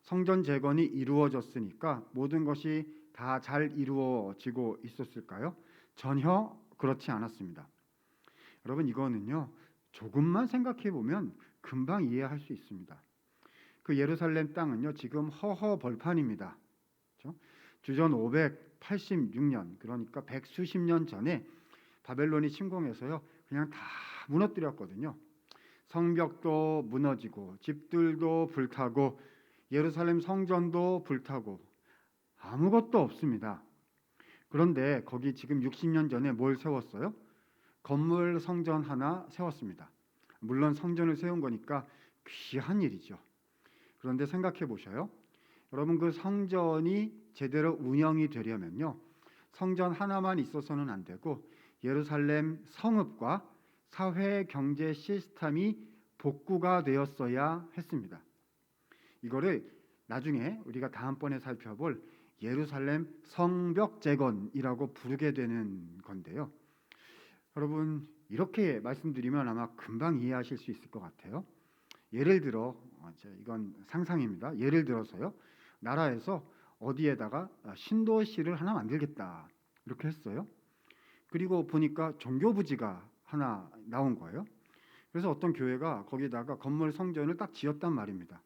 S3: 성전 재건이 이루어졌으니까 모든 것이 다 잘 이루어지고 있었을까요? 전혀 그렇지 않았습니다. 여러분, 이거는요, 조금만 생각해 보면 금방 이해할 수 있습니다. 그 예루살렘 땅은요, 지금 허허벌판입니다. 그렇죠? 주전 586년, 그러니까 백수십 년 전에 바벨론이 침공해서요, 그냥 다 무너뜨렸거든요. 성벽도 무너지고 집들도 불타고 예루살렘 성전도 불타고 아무것도 없습니다. 그런데 거기 지금 60년 전에 뭘 세웠어요? 건물 성전 하나 세웠습니다. 물론 성전을 세운 거니까 귀한 일이죠. 그런데 생각해 보셔요. 여러분, 그 성전이 제대로 운영이 되려면요, 성전 하나만 있어서는 안 되고 예루살렘 성읍과 사회 경제 시스템이 복구가 되었어야 했습니다. 이거를 나중에 우리가 다음번에 살펴볼 예루살렘 성벽 재건이라고 부르게 되는 건데요. 여러분, 이렇게 말씀드리면 아마 금방 이해하실 수 있을 것 같아요. 예를 들어, 이건 상상입니다. 예를 들어서요, 나라에서 어디에다가 신도시를 하나 만들겠다 이렇게 했어요. 그리고 보니까 종교부지가 하나 나온 거예요. 그래서 어떤 교회가 거기다가 건물 성전을 딱 지었단 말입니다.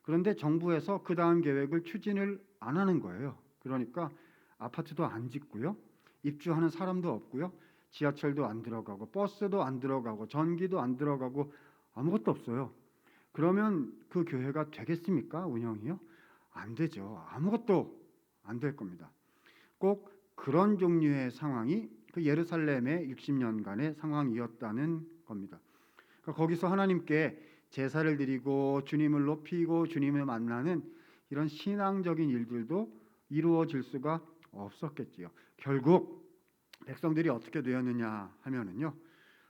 S3: 그런데 정부에서 그 다음 계획을 추진을 안 하는 거예요. 그러니까 아파트도 안 짓고요, 입주하는 사람도 없고요, 지하철도 안 들어가고 버스도 안 들어가고 전기도 안 들어가고 아무것도 없어요. 그러면 그 교회가 되겠습니까? 운영이요? 안 되죠. 아무것도 안 될 겁니다. 꼭 그런 종류의 상황이 그 예루살렘의 60년간의 상황이었다는 겁니다. 그러니까 거기서 하나님께 제사를 드리고 주님을 높이고 주님을 만나는 이런 신앙적인 일들도 이루어질 수가 없었겠지요. 결국 백성들이 어떻게 되었느냐 하면은요,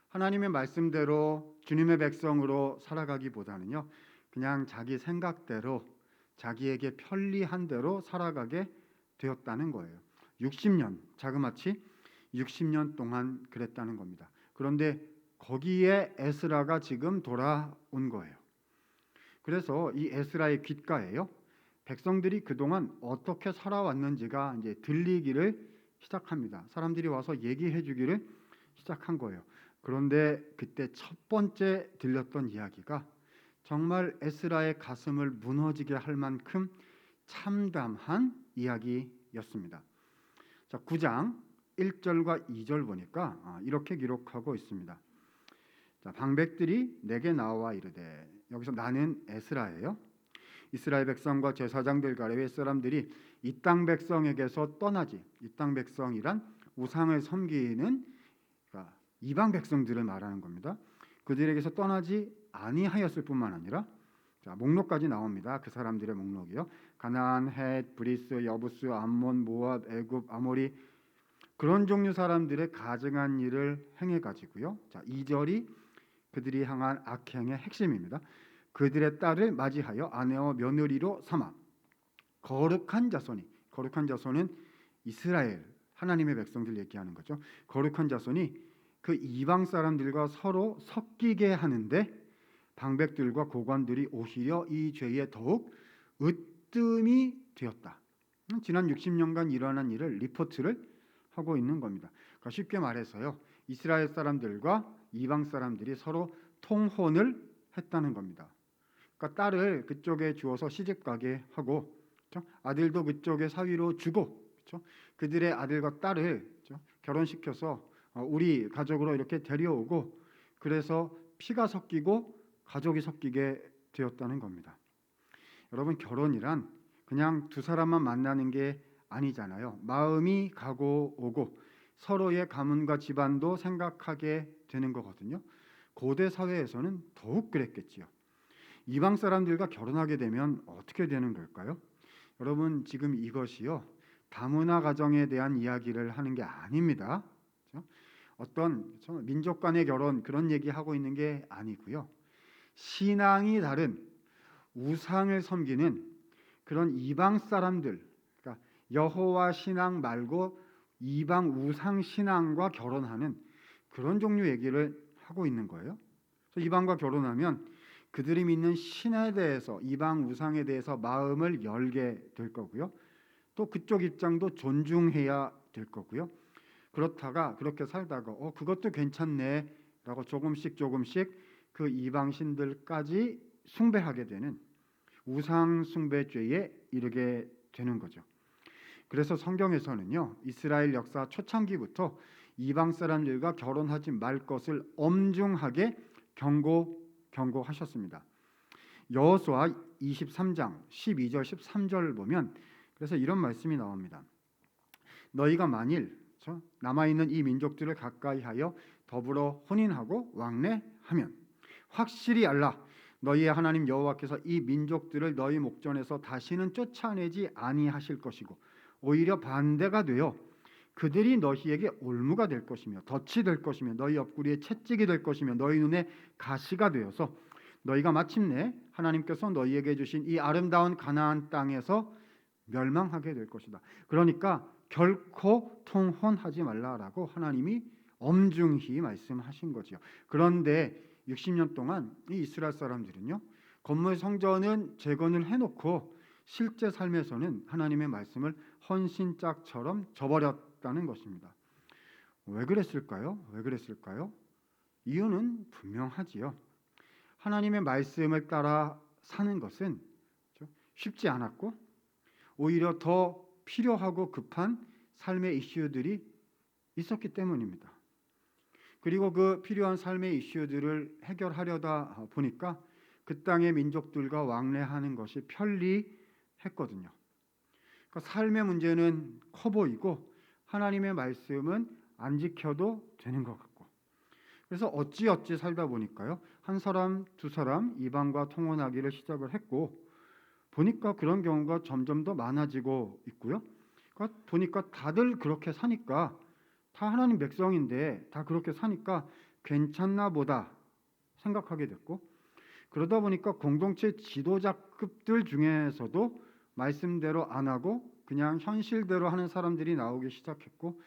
S3: 하나님의 말씀대로 주님의 백성으로 살아가기보다는요, 그냥 자기 생각대로 자기에게 편리한 대로 살아가게 되었다는 거예요. 60년, 자그마치 60년 동안 그랬다는 겁니다. 그런데 거기에 에스라가 지금 돌아온 거예요. 그래서 이 에스라의 귓가에요, 백성들이 그동안 어떻게 살아왔는지가 이제 들리기를 시작합니다. 사람들이 와서 얘기해 주기를 시작한 거예요. 그런데 그때 첫 번째 들렸던 이야기가 정말 에스라의 가슴을 무너지게 할 만큼 참담한 이야기였습니다. 자, 9장 1절과 2절 보니까 이렇게 기록하고 있습니다. 자, 방백들이 내게 나와 이르되, 여기서 나는 에스라예요. 이스라엘 백성과 제사장들과 레위 사람들이 이 땅 백성에게서 떠나지, 이 땅 백성이란 우상을 섬기는, 그러니까 이방 백성들을 말하는 겁니다. 그들에게서 떠나지 아니하였을 뿐만 아니라, 자, 목록까지 나옵니다. 그 사람들의 목록이요. 가나안, 헷, 브리스, 여부스, 암몬, 모압, 애굽, 아모리, 그런 종류 사람들의 가증한 일을 행해 가지고요. 자, 2절이 그들이 향한 악행의 핵심입니다. 그들의 딸을 맞이하여 아내와 며느리로 삼아 거룩한 자손이, 거룩한 자손은 이스라엘 하나님의 백성들 얘기하는 거죠. 거룩한 자손이 그 이방 사람들과 서로 섞이게 하는데 방백들과 고관들이 오히려 이 죄에 더욱 으뜸이 되었다. 지난 60년간 일어난 일을 리포트를 하고 있는 겁니다. 그러니까 쉽게 말해서요, 이스라엘 사람들과 이방 사람들이 서로 통혼을 했다는 겁니다. 그러니까 딸을 그쪽에 주어서 시집 가게 하고, 그렇죠? 아들도 그쪽에 사위로 주고, 그렇죠? 그들의 아들과 딸을, 그렇죠? 결혼시켜서 우리 가족으로 이렇게 데려오고, 그래서 피가 섞이고 가족이 섞이게 되었다는 겁니다. 여러분, 결혼이란 그냥 두 사람만 만나는 게 아니잖아요. 마음이 가고 오고 서로의 가문과 집안도 생각하게 되는 거거든요. 고대 사회에서는 더욱 그랬겠지요. 이방 사람들과 결혼하게 되면 어떻게 되는 걸까요? 여러분, 지금 이것이요, 다문화 가정에 대한 이야기를 하는 게 아닙니다. 그렇죠? 어떤 민족 간의 결혼 그런 얘기하고 있는 게 아니고요. 신앙이 다른 우상을 섬기는 그런 이방 사람들, 그러니까 여호와 신앙 말고 이방 우상 신앙과 결혼하는 그런 종류 얘기를 하고 있는 거예요. 그래서 이방과 결혼하면 그들이 믿는 신에 대해서, 이방 우상에 대해서 마음을 열게 될 거고요. 또 그쪽 입장도 존중해야 될 거고요. 그렇다가 그렇게 살다가 그것도 괜찮네라고 조금씩 그 이방 신들까지 숭배하게 되는 우상 숭배죄에 이르게 되는 거죠. 그래서 성경에서는요, 이스라엘 역사 초창기부터 이방 사람들과 결혼하지 말 것을 엄중하게 경고하셨습니다. 여호수아 23장 12절 13절 보면 그래서 이런 말씀이 나옵니다. 너희가 만일 남아있는 이 민족들을 가까이하여 더불어 혼인하고 왕래하면 확실히 알라, 너희의 하나님 여호와께서 이 민족들을 너희 목전에서 다시는 쫓아내지 아니하실 것이고 오히려 반대가 되어 그들이 너희에게 올무가 될 것이며 덫이 될 것이며 너희 옆구리에 채찍이 될 것이며 너희 눈에 가시가 되어서 너희가 마침내 하나님께서 너희에게 주신 이 아름다운 가나안 땅에서 멸망하게 될 것이다. 그러니까 결코 통혼하지 말라라고 하나님이 엄중히 말씀하신 거죠. 그런데 60년 동안 이 이스라엘 사람들은요, 건물 성전은 재건을 해놓고 실제 삶에서는 하나님의 말씀을 헌신짝처럼 저버렸다는 것입니다. 왜 그랬을까요? 이유는 분명하지요. 하나님의 말씀을 따라 사는 것은 쉽지 않았고 오히려 더 필요하고 급한 삶의 이슈들이 있었기 때문입니다. 그리고 그 필요한 삶의 이슈들을 해결하려다 보니까 그 땅의 민족들과 왕래하는 것이 편리했거든요. 그러니까 삶의 문제는 커 보이고 하나님의 말씀은 안 지켜도 되는 것 같고, 그래서 어찌 살다 보니까요, 한 사람 두 사람 이방과 통혼하기를 시작을 했고 보니까 그런 경우가 점점 더 많아지고 있고요. 그러니까 보니까 다들 그렇게 사니까, 다 하나님 백성인데 다 그렇게 사니까 괜찮나 보다 생각하게 됐고, 그러다 보니까 공동체 지도자급들 중에서도 말씀대로 안 하고 그냥 현실대로 하는 사람들이 나오기 시작했고,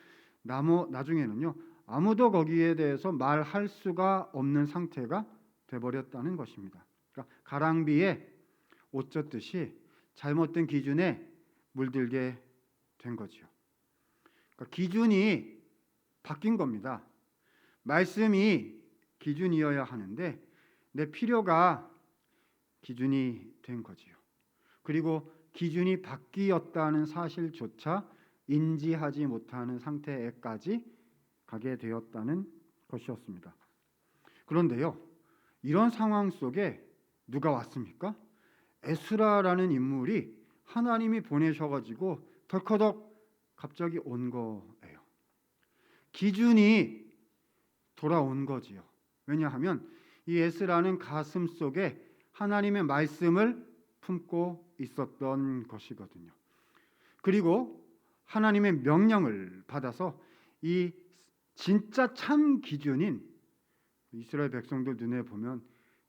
S3: 나중에는요 아무도 거기에 대해서 말할 수가 없는 상태가 돼버렸다는 것입니다. 그러니까 가랑비에 옷 젖듯이 잘못된 기준에 물들게 된 거죠. 그러니까 기준이 바뀐 겁니다. 말씀이 기준이어야 하는데 내 필요가 기준이 된 거지요. 그리고 기준이 바뀌었다는 사실조차 인지하지 못하는 상태에까지 가게 되었다는 것이었습니다. 그런데요, 이런 상황 속에 누가 왔습니까? 에스라라는 인물이 하나님이 보내셔가지고 덜커덕 갑자기 온 거예요. 기준이 돌아온 거지요. 왜냐하면 이 에스라는 가슴 속에 하나님의 말씀을 품고 있었던 것이거든요. 그리고 하나님의 명령을 받아서 이 진짜 참 기준인 이스라엘 백성들 눈에 보면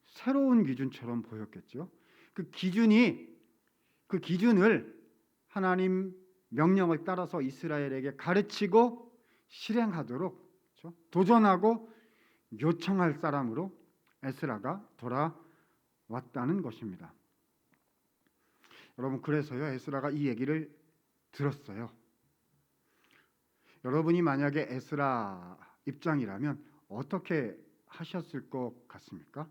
S3: 새로운 기준처럼 보였겠죠. 그 기준을 하나님 명령을 따라서 이스라엘에게 가르치고 실행하도록, 그렇죠? 도전하고 요청할 사람으로 에스라가 돌아왔다는 것입니다. 여러분, 그래서요 에스라가 이 얘기를 들었어요. 여러분이 만약에 에스라 입장이라면 어떻게 하셨을 것 같습니까?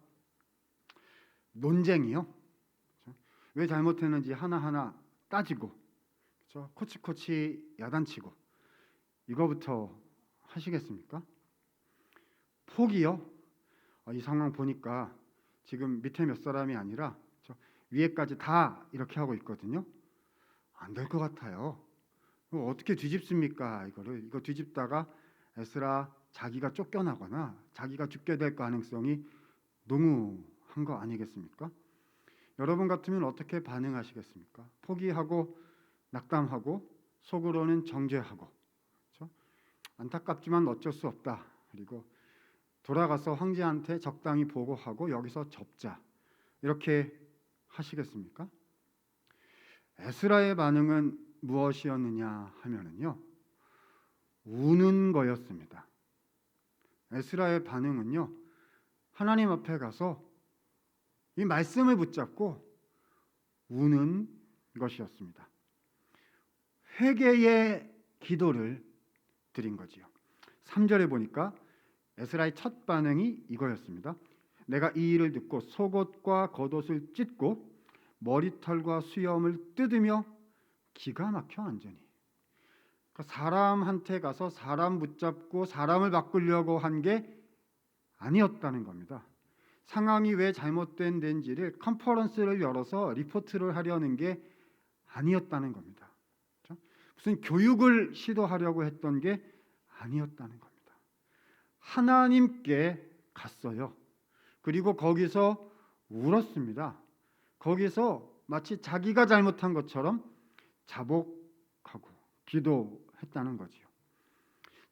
S3: 논쟁이요. 그렇죠? 왜 잘못했는지 하나하나 따지고, 그렇죠? 코치코치 야단치고, 이거부터 하시겠습니까? 포기요. 이 상황 보니까 지금 밑에 몇 사람이 아니라 위에까지 다 이렇게 하고 있거든요. 안 될 것 같아요. 어떻게 뒤집습니까? 이거 뒤집다가 에스라 자기가 쫓겨나거나 자기가 죽게 될 가능성이 농후한 거 아니겠습니까? 여러분 같으면 어떻게 반응하시겠습니까? 포기하고 낙담하고 속으로는 정죄하고, 그렇죠? 안타깝지만 어쩔 수 없다. 그리고 돌아가서 황제한테 적당히 보고하고 여기서 접자. 이렇게 하시겠습니까? 에스라의 반응은 무엇이었느냐 하면은요, 우는 거였습니다. 에스라의 반응은요, 하나님 앞에 가서 이 말씀을 붙잡고 우는 것이었습니다. 회개의 기도를 드린 거지요. 3절에 보니까 에스라의 첫 반응이 이거였습니다. 내가 이 일을 듣고 속옷과 겉옷을 찢고 머리털과 수염을 뜯으며 기가 막혀 앉으니. 그러니까 사람한테 가서 사람 붙잡고 사람을 바꾸려고 한 게 아니었다는 겁니다. 상황이 왜 잘못된 데인지를 컨퍼런스를 열어서 리포트를 하려는 게 아니었다는 겁니다. 그렇죠? 무슨 교육을 시도하려고 했던 게 아니었다는 겁니다. 하나님께 갔어요. 그리고 거기서 울었습니다. 거기서 마치 자기가 잘못한 것처럼 자복하고 기도했다는 거지요.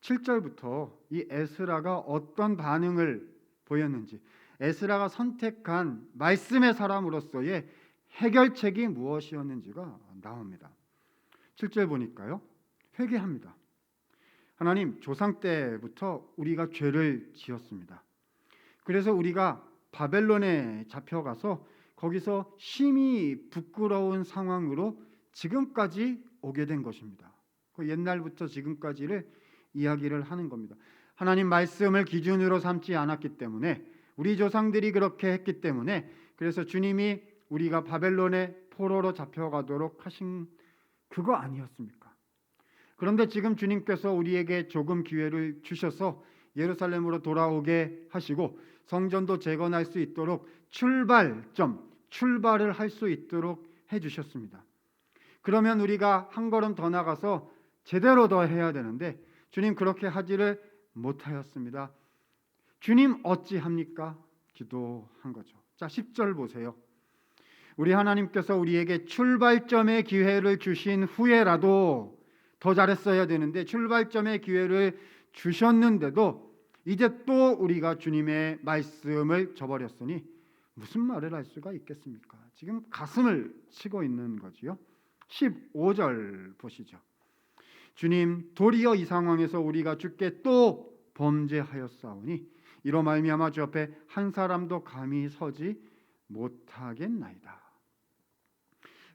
S3: 7절부터 이 에스라가 어떤 반응을 보였는지, 에스라가 선택한 말씀의 사람으로서의 해결책이 무엇이었는지가 나옵니다. 7절 보니까요, 회개합니다. 하나님, 조상 때부터 우리가 죄를 지었습니다. 그래서 우리가 바벨론에 잡혀가서 거기서 심히 부끄러운 상황으로 지금까지 오게 된 것입니다. 그 옛날부터 지금까지를 이야기를 하는 겁니다. 하나님 말씀을 기준으로 삼지 않았기 때문에, 우리 조상들이 그렇게 했기 때문에, 그래서 주님이 우리가 바벨론의 포로로 잡혀가도록 하신 그거 아니었습니까? 그런데 지금 주님께서 우리에게 조금 기회를 주셔서 예루살렘으로 돌아오게 하시고 성전도 재건할 수 있도록 출발을 할 수 있도록 해주셨습니다. 그러면 우리가 한 걸음 더 나가서 제대로 더 해야 되는데 주님 그렇게 하지를 못하였습니다. 주님 어찌합니까? 기도한 거죠. 자, 10절 보세요. 우리 하나님께서 우리에게 출발점의 기회를 주신 후에라도 더 잘했어야 되는데 출발점의 기회를 주셨는데도 이제 또 우리가 주님의 말씀을 저버렸으니 무슨 말을 할 수가 있겠습니까? 지금 가슴을 치고 있는 거지요. 15절 보시죠. 주님, 도리어 이 상황에서 우리가 주께 또 범죄하였사오니 이로 말미암아 주 앞에 한 사람도 감히 서지 못하겠나이다.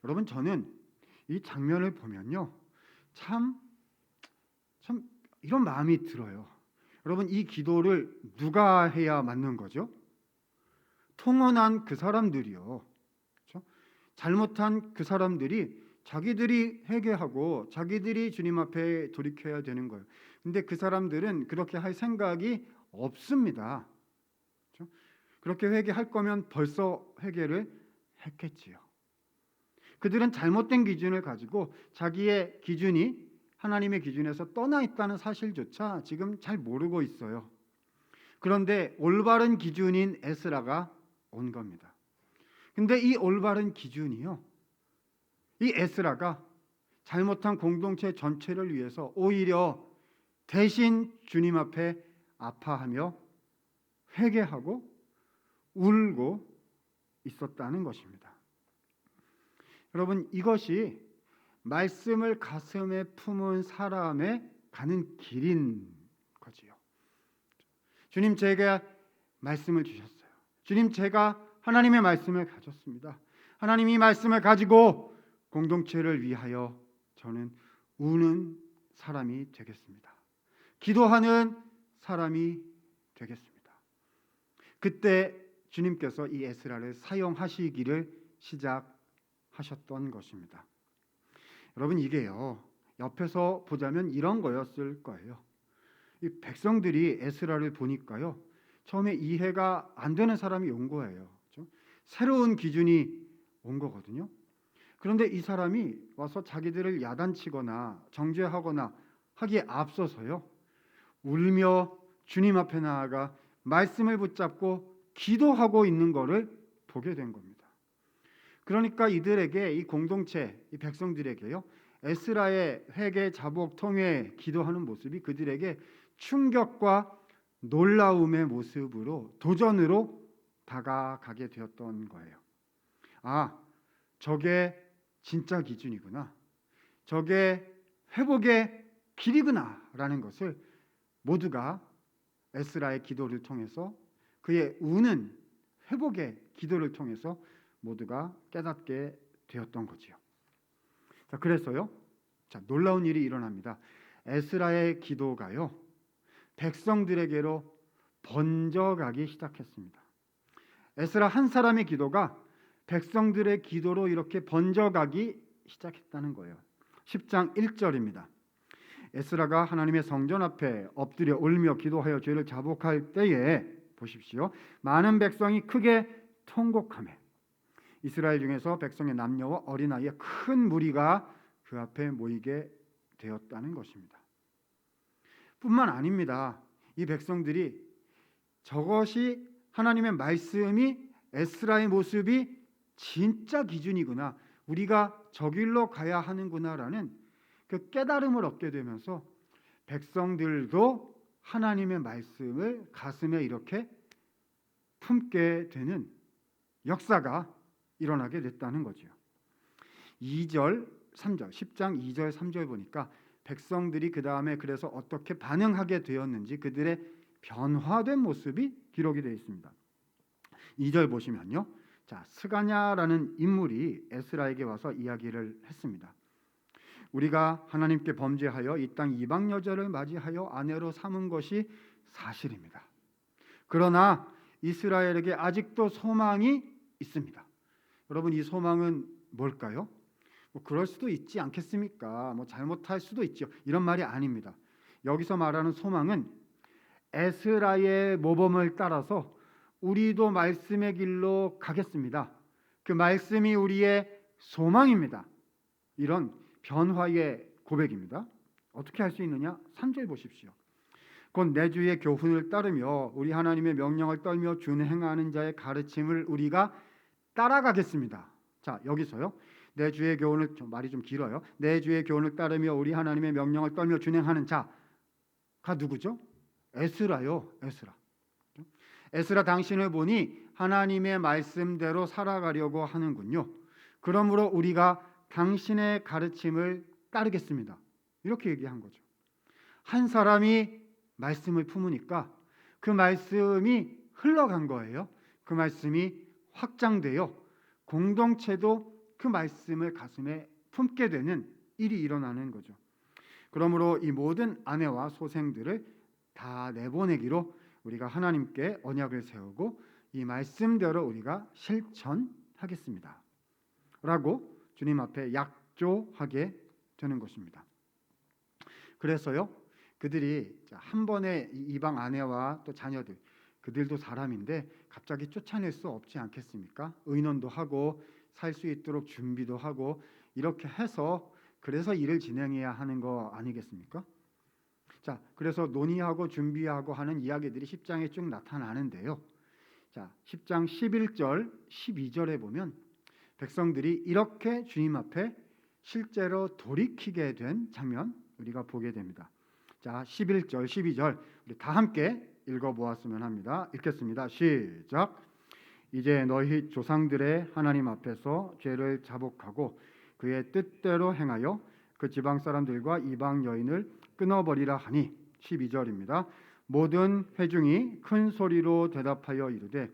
S3: 여러분, 저는 이 장면을 보면요, 참 이런 마음이 들어요. 여러분, 이 기도를 누가 해야 맞는 거죠? 통혼한 그 사람들이요. 그렇죠? 잘못한 그 사람들이 자기들이 회개하고 자기들이 주님 앞에 돌이켜야 되는 거예요. 근데 그 사람들은 그렇게 할 생각이 없습니다. 그렇죠? 그렇게 회개할 거면 벌써 회개를 했겠지요. 그들은 잘못된 기준을 가지고 자기의 기준이 하나님의 기준에서 떠나 있다는 사실조차 지금 잘 모르고 있어요. 그런데 올바른 기준인 에스라가 온 겁니다. 근데 이 올바른 기준이요, 이 에스라가 잘못한 공동체 전체를 위해서 오히려 대신 주님 앞에 아파하며 회개하고 울고 있었다는 것입니다. 여러분, 이것이 말씀을 가슴에 품은 사람의 가는 길인 거지요. 주님, 제가 말씀을 주셨어요. 주님, 제가 하나님의 말씀을 가졌습니다. 하나님, 이 말씀을 가지고 공동체를 위하여 저는 우는 사람이 되겠습니다. 기도하는 사람이 되겠습니다. 그때 주님께서 이 에스라를 사용하시기를 시작하셨던 것입니다. 여러분, 이게요, 옆에서 보자면 이런 거였을 거예요. 이 백성들이 에스라를 보니까요, 처음에 이해가 안 되는 사람이 온 거예요. 그렇죠? 새로운 기준이 온 거거든요. 그런데 이 사람이 와서 자기들을 야단치거나 정죄하거나 하기에 앞서서요, 울며 주님 앞에 나아가 말씀을 붙잡고 기도하고 있는 것을 보게 된 겁니다. 그러니까 이들에게, 이 공동체, 이 백성들에게요, 에스라의 회개, 자복, 통회, 기도하는 모습이 그들에게 충격과 놀라움의 모습으로, 도전으로 다가가게 되었던 거예요. 아, 저게 진짜 기준이구나, 저게 회복의 길이구나 라는 것을 모두가 에스라의 기도를 통해서, 그의 우는 회복의 기도를 통해서 모두가 깨닫게 되었던 거지요. 자, 그래서요, 놀라운 일이 일어납니다. 에스라의 기도가요, 백성들에게로 번져가기 시작했습니다. 에스라 한 사람의 기도가 백성들의 기도로 이렇게 번져가기 시작했다는 거예요. 10장 1절입니다. 에스라가 하나님의 성전 앞에 엎드려 울며 기도하여 죄를 자복할 때에, 보십시오, 많은 백성이 크게 통곡하며 이스라엘 중에서 백성의 남녀와 어린아이의 큰 무리가 그 앞에 모이게 되었다는 것입니다. 뿐만 아닙니다. 이 백성들이 저것이 하나님의 말씀이, 에스라의 모습이 진짜 기준이구나, 우리가 저 길로 가야 하는구나라는 그 깨달음을 얻게 되면서 백성들도 하나님의 말씀을 가슴에 이렇게 품게 되는 역사가 일어나게 됐다는 거죠. 2절, 3절, 10장 2절, 3절 보니까 백성들이 그 다음에 그래서 어떻게 반응하게 되었는지 그들의 변화된 모습이 기록이 되어 있습니다. 2절 보시면요, 자, 스가냐라는 인물이 에스라에게 와서 이야기를 했습니다. 우리가 하나님께 범죄하여 이 땅 이방 여자를 맞이하여 아내로 삼은 것이 사실입니다. 그러나 이스라엘에게 아직도 소망이 있습니다. 여러분, 이 소망은 뭘까요? 그럴 수도 있지 않겠습니까? 잘못할 수도 있죠. 이런 말이 아닙니다. 여기서 말하는 소망은 에스라의 모범을 따라서 우리도 말씀의 길로 가겠습니다. 그 말씀이 우리의 소망입니다. 이런 변화의 고백입니다. 어떻게 할 수 있느냐? 3절 보십시오. 곧 내 주의 교훈을 따르며 우리 하나님의 명령을 떨며 준행하는 자의 가르침을 우리가 따라가겠습니다. 자, 여기서요, 내 주의 교훈을, 말이 좀 길어요. 내 주의 교훈을 따르며 우리 하나님의 명령을 떨며 준행하는 자가 누구죠? 에스라요. 에스라 당신을 보니 하나님의 말씀대로 살아가려고 하는군요. 그러므로 우리가 당신의 가르침을 따르겠습니다. 이렇게 얘기한 거죠. 한 사람이 말씀을 품으니까 그 말씀이 흘러간 거예요. 그 말씀이 확장되어 공동체도 그 말씀을 가슴에 품게 되는 일이 일어나는 거죠. 그러므로 이 모든 아내와 소생들을 다 내보내기로 우리가 하나님께 언약을 세우고 이 말씀대로 우리가 실천하겠습니다. 라고 주님 앞에 약조하게 되는 것입니다. 그래서요, 그들이 한 번에 이방 아내와 또 자녀들, 그들도 사람인데 갑자기 쫓아낼 수 없지 않겠습니까? 의논도 하고 살 수 있도록 준비도 하고 이렇게 해서 그래서 일을 진행해야 하는 거 아니겠습니까? 자, 그래서 논의하고 준비하고 하는 이야기들이 10장에 쭉 나타나는데요. 자, 10장 11절, 12절에 보면 백성들이 이렇게 주님 앞에 실제로 돌이키게 된 장면 우리가 보게 됩니다. 자, 11절, 12절 우리 다 함께 읽어보았으면 합니다. 읽겠습니다. 시작. 이제 너희 조상들의 하나님 앞에서 죄를 자복하고 그의 뜻대로 행하여 그 지방 사람들과 이방 여인을 끊어버리라 하니 12절입니다. 모든 회중이 큰 소리로 대답하여 이르되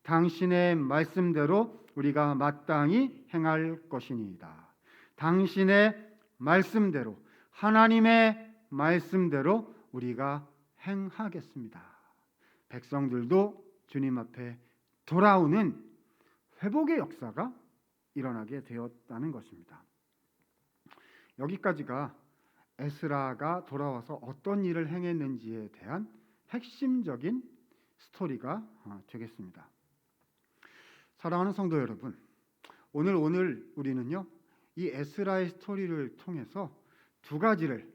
S3: 당신의 말씀대로 우리가 마땅히 행할 것이니이다. 당신의 말씀대로 하나님의 말씀대로 우리가 행하겠습니다. 백성들도 주님 앞에 돌아오는 회복의 역사가 일어나게 되었다는 것입니다. 여기까지가 에스라가 돌아와서 어떤 일을 행했는지에 대한 핵심적인 스토리가 되겠습니다. 사랑하는 성도 여러분, 오늘 우리는요 이 에스라의 스토리를 통해서 두 가지를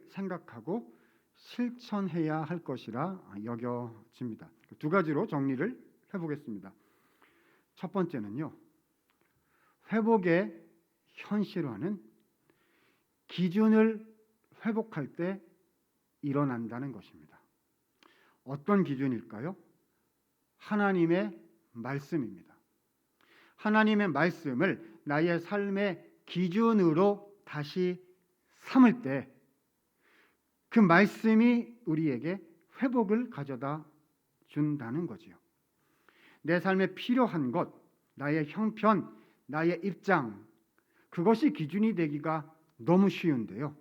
S3: 생각하고 실천해야 할 것이라 여겨집니다. 두 가지로 정리를 해보겠습니다. 첫 번째는요, 회복의 현실화는 기준을 회복할 때 일어난다는 것입니다. 어떤 기준일까요? 하나님의 말씀입니다. 하나님의 말씀을 나의 삶의 기준으로 다시 삼을 때 그 말씀이 우리에게 회복을 가져다 준다는 거지요. 내 삶에 필요한 것, 나의 형편, 나의 입장, 그것이 기준이 되기가 너무 쉬운데요.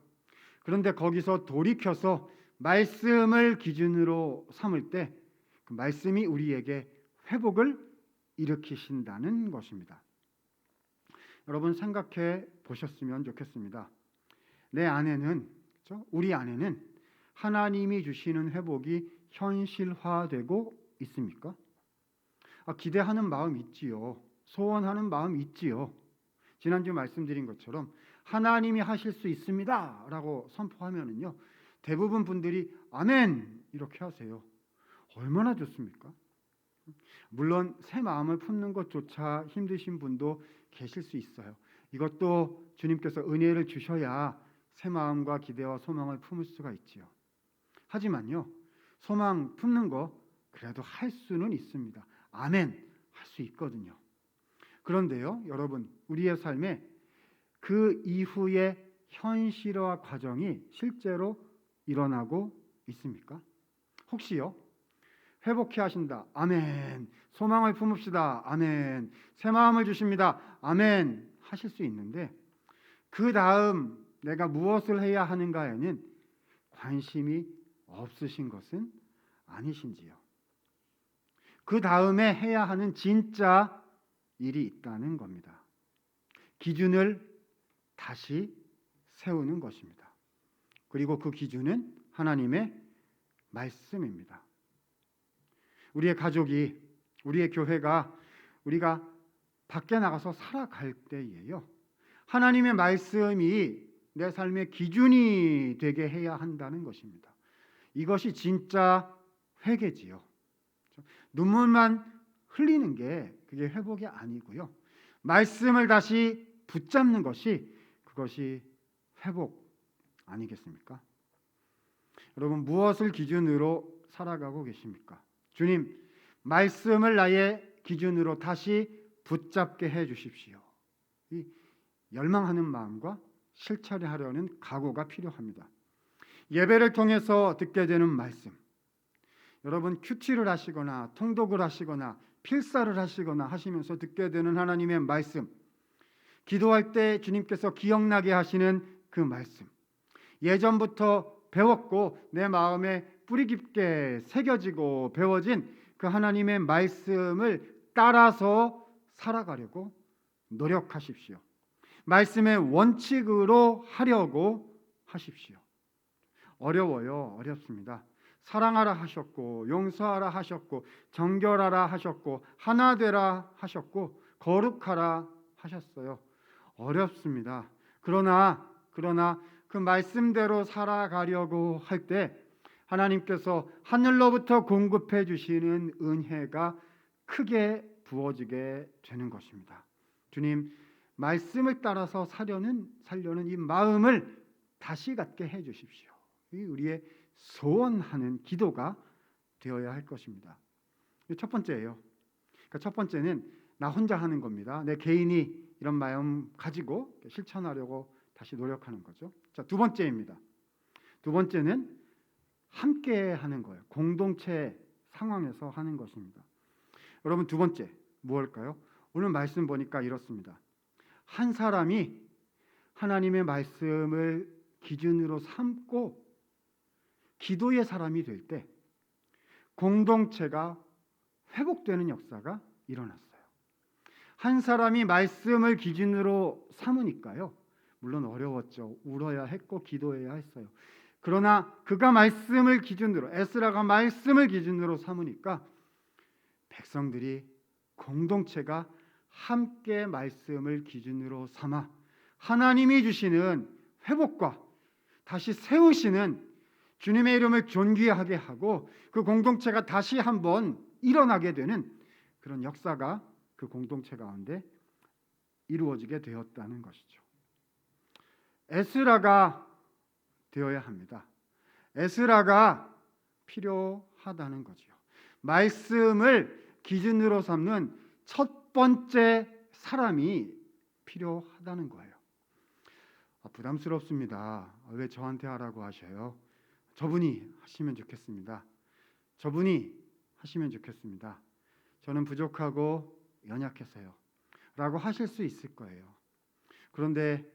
S3: 그런데 거기서 돌이켜서 말씀을 기준으로 삼을 때 그 말씀이 우리에게 회복을 일으키신다는 것입니다. 여러분 생각해 보셨으면 좋겠습니다. 내 안에는, 우리 안에는 하나님이 주시는 회복이 현실화되고 있습니까? 기대하는 마음 있지요. 소원하는 마음 있지요. 지난주 말씀드린 것처럼 하나님이 하실 수 있습니다 라고 선포하면은요 대부분 분들이 아멘 이렇게 하세요. 얼마나 좋습니까? 물론 새 마음을 품는 것조차 힘드신 분도 계실 수 있어요. 이것도 주님께서 은혜를 주셔야 새 마음과 기대와 소망을 품을 수가 있지요. 하지만요 소망 품는 거 그래도 할 수는 있습니다. 아멘 할 수 있거든요. 그런데요 여러분, 우리의 삶에 그 이후의 현실화 과정이 실제로 일어나고 있습니까? 혹시요 회복해 하신다 아멘, 소망을 품읍시다 아멘, 새 마음을 주십니다 아멘 하실 수 있는데 그 다음 내가 무엇을 해야 하는가에는 관심이 없으신 것은 아니신지요? 그 다음에 해야 하는 진짜 일이 있다는 겁니다. 기준을 다시 세우는 것입니다. 그리고 그 기준은 하나님의 말씀입니다. 우리의 가족이, 우리의 교회가, 우리가 밖에 나가서 살아갈 때에요 하나님의 말씀이 내 삶의 기준이 되게 해야 한다는 것입니다. 이것이 진짜 회개지요. 눈물만 흘리는 게 그게 회복이 아니고요. 말씀을 다시 붙잡는 것이 그것이 회복 아니겠습니까? 여러분 무엇을 기준으로 살아가고 계십니까? 주님, 말씀을 나의 기준으로 다시 붙잡게 해 주십시오. 이 열망하는 마음과 실천하려는 각오가 필요합니다. 예배를 통해서 듣게 되는 말씀, 여러분 큐티를 하시거나 통독을 하시거나 필사를 하시거나 하시면서 듣게 되는 하나님의 말씀, 기도할 때 주님께서 기억나게 하시는 그 말씀, 예전부터 배웠고 내 마음에 뿌리 깊게 새겨지고 배워진 그 하나님의 말씀을 따라서 살아가려고 노력하십시오. 말씀의 원칙으로 하려고 하십시오. 어려워요. 어렵습니다. 사랑하라 하셨고 용서하라 하셨고 정결하라 하셨고 하나 되라 하셨고 거룩하라 하셨어요. 어렵습니다. 그러나 그 말씀대로 살아가려고 할 때 하나님께서 하늘로부터 공급해 주시는 은혜가 크게 부어지게 되는 것입니다. 주님, 말씀을 따라서 살려는 이 마음을 다시 갖게 해 주십시오. 이 우리의 소원하는 기도가 되어야 할 것입니다. 첫 번째예요. 그러니까 첫 번째는 나 혼자 하는 겁니다. 내 개인이 이런 마음 가지고 실천하려고 다시 노력하는 거죠. 자, 두 번째입니다. 두 번째는 함께 하는 거예요. 공동체 상황에서 하는 것입니다. 여러분 두 번째 무엇일까요? 오늘 말씀 보니까 이렇습니다. 한 사람이 하나님의 말씀을 기준으로 삼고 기도의 사람이 될 때 공동체가 회복되는 역사가 일어났어요. 한 사람이 말씀을 기준으로 삼으니까요. 물론 어려웠죠. 울어야 했고 기도해야 했어요. 그러나 그가 말씀을 기준으로, 에스라가 말씀을 기준으로 삼으니까 백성들이, 공동체가 함께 말씀을 기준으로 삼아 하나님이 주시는 회복과 다시 세우시는 주님의 이름을 존귀하게 하고 그 공동체가 다시 한번 일어나게 되는 그런 역사가 그 공동체 가운데 이루어지게 되었다는 것이죠. 에스라가 되어야 합니다. 에스라가 필요하다는 거지요. 말씀을 기준으로 삼는 첫 번째 사람이 필요하다는 거예요. 부담스럽습니다. 왜 저한테 하라고 하셔요? 저분이 하시면 좋겠습니다. 저분이 하시면 좋겠습니다. 저는 부족하고 연약해서요. 라고 하실 수 있을 거예요. 그런데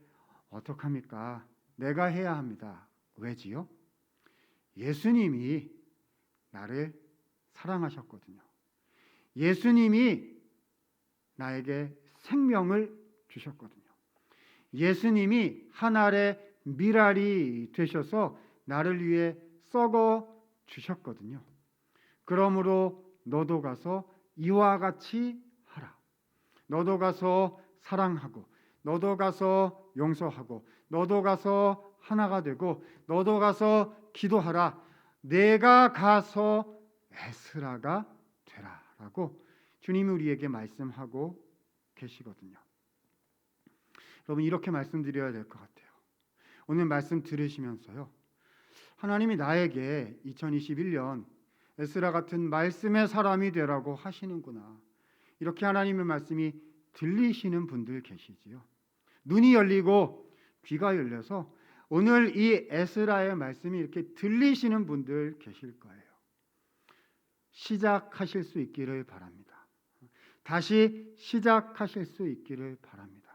S3: 어떡합니까? 내가 해야 합니다. 왜지요? 예수님이 나를 사랑하셨거든요. 예수님이 나에게 생명을 주셨거든요. 예수님이 한 알의 밀알이 되셔서 나를 위해 썩어 주셨거든요. 그러므로 너도 가서 이와 같이 하라. 너도 가서 사랑하고, 너도 가서 용서하고, 너도 가서 하나가 되고, 너도 가서 기도하라. 내가 가서 에스라가 되라라고 주님이 우리에게 말씀하고 계시거든요. 여러분 이렇게 말씀드려야 될 것 같아요. 오늘 말씀 들으시면서요. 하나님이 나에게 2021년 에스라 같은 말씀의 사람이 되라고 하시는구나. 이렇게 하나님의 말씀이 들리시는 분들 계시지요. 눈이 열리고 귀가 열려서 오늘 이 에스라의 말씀이 이렇게 들리시는 분들 계실 거예요. 시작하실 수 있기를 바랍니다. 다시 시작하실 수 있기를 바랍니다.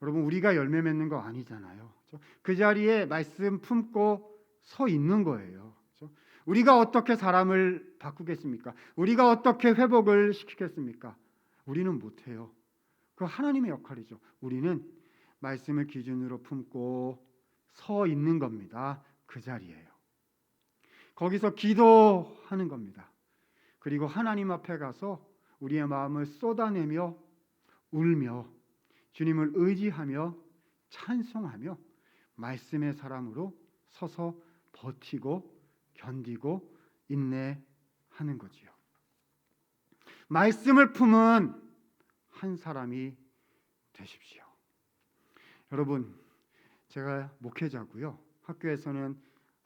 S3: 여러분 우리가 열매 맺는 거 아니잖아요. 그 자리에 말씀 품고 서 있는 거예요. 우리가 어떻게 사람을 바꾸겠습니까? 우리가 어떻게 회복을 시키겠습니까? 우리는 못해요. 그 하나님의 역할이죠. 우리는 말씀을 기준으로 품고 서 있는 겁니다. 그 자리에요. 거기서 기도하는 겁니다. 그리고 하나님 앞에 가서 우리의 마음을 쏟아내며 울며 주님을 의지하며 찬송하며 말씀의 사람으로 서서 버티고 견디고 인내하는 거지요. 말씀을 품은 한 사람이 되십시오. 여러분, 제가 목회자고요. 학교에서는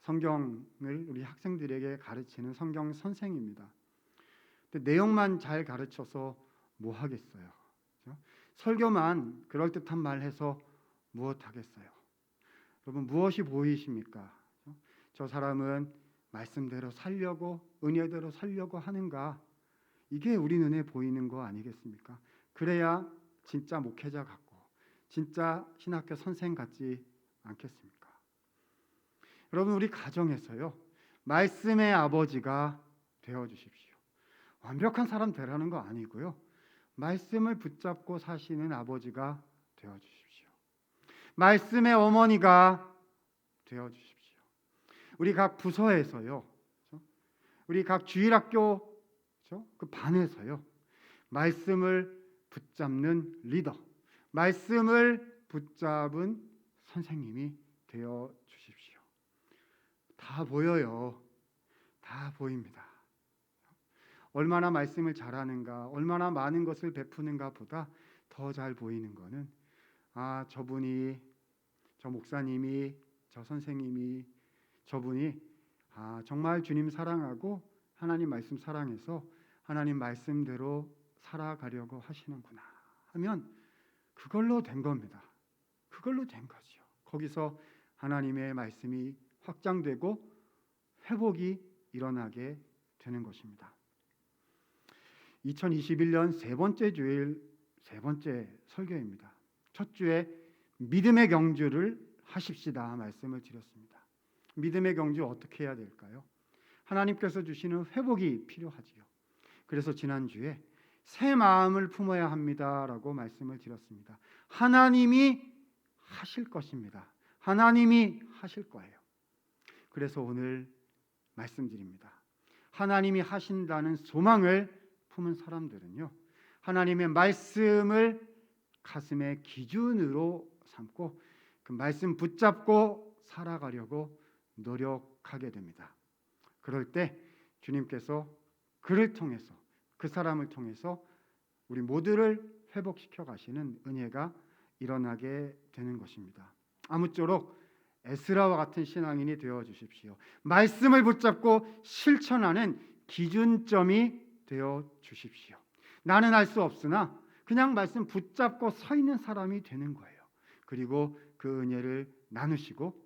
S3: 성경을 우리 학생들에게 가르치는 성경 선생입니다. 근데 내용만 잘 가르쳐서 뭐 하겠어요? 그렇죠? 설교만 그럴듯한 말 해서 무엇 하겠어요? 여러분 무엇이 보이십니까? 저 사람은 말씀대로 살려고 은혜대로 살려고 하는가? 이게 우리 눈에 보이는 거 아니겠습니까? 그래야 진짜 목회자 같고 진짜 신학교 선생 같지 않겠습니까? 여러분 우리 가정에서요 말씀의 아버지가 되어 주십시오. 완벽한 사람 되라는 거 아니고요. 말씀을 붙잡고 사시는 아버지가 되어 주십시오. 말씀의 어머니가 되어 주십시오. 우리 각 부서에서요. 그렇죠? 우리 각 주일학교 그렇죠? 그 반에서요. 말씀을 붙잡는 리더, 말씀을 붙잡은 선생님이 되어 주십시오. 다 보여요. 다 보입니다. 얼마나 말씀을 잘하는가, 얼마나 많은 것을 베푸는가 보다 더 잘 보이는 것은 저분이, 저 목사님이, 저 선생님이, 저분이 정말 주님 사랑하고 하나님 말씀 사랑해서 하나님 말씀대로 살아가려고 하시는구나 하면 그걸로 된 겁니다. 그걸로 된 거죠. 거기서 하나님의 말씀이 확장되고 회복이 일어나게 되는 것입니다. 2021년 세 번째 주일 세 번째 설교입니다. 첫 주에 믿음의 경주를 하십시다 말씀을 드렸습니다. 믿음의 경주 어떻게 해야 될까요? 하나님께서 주시는 회복이 필요하지요. 그래서 지난주에 새 마음을 품어야 합니다라고 말씀을 드렸습니다. 하나님이 하실 것입니다. 하나님이 하실 거예요. 그래서 오늘 말씀드립니다. 하나님이 하신다는 소망을 품은 사람들은요. 하나님의 말씀을 가슴의 기준으로 삼고 그 말씀 붙잡고 살아가려고 노력하게 됩니다. 그럴 때 주님께서 그를 통해서 그 사람을 통해서 우리 모두를 회복시켜 가시는 은혜가 일어나게 되는 것입니다. 아무쪼록 에스라와 같은 신앙인이 되어 주십시오. 말씀을 붙잡고 실천하는 기준점이 되어 주십시오. 나는 알 수 없으나 그냥 말씀 붙잡고 서 있는 사람이 되는 거예요. 그리고 그 은혜를 나누시고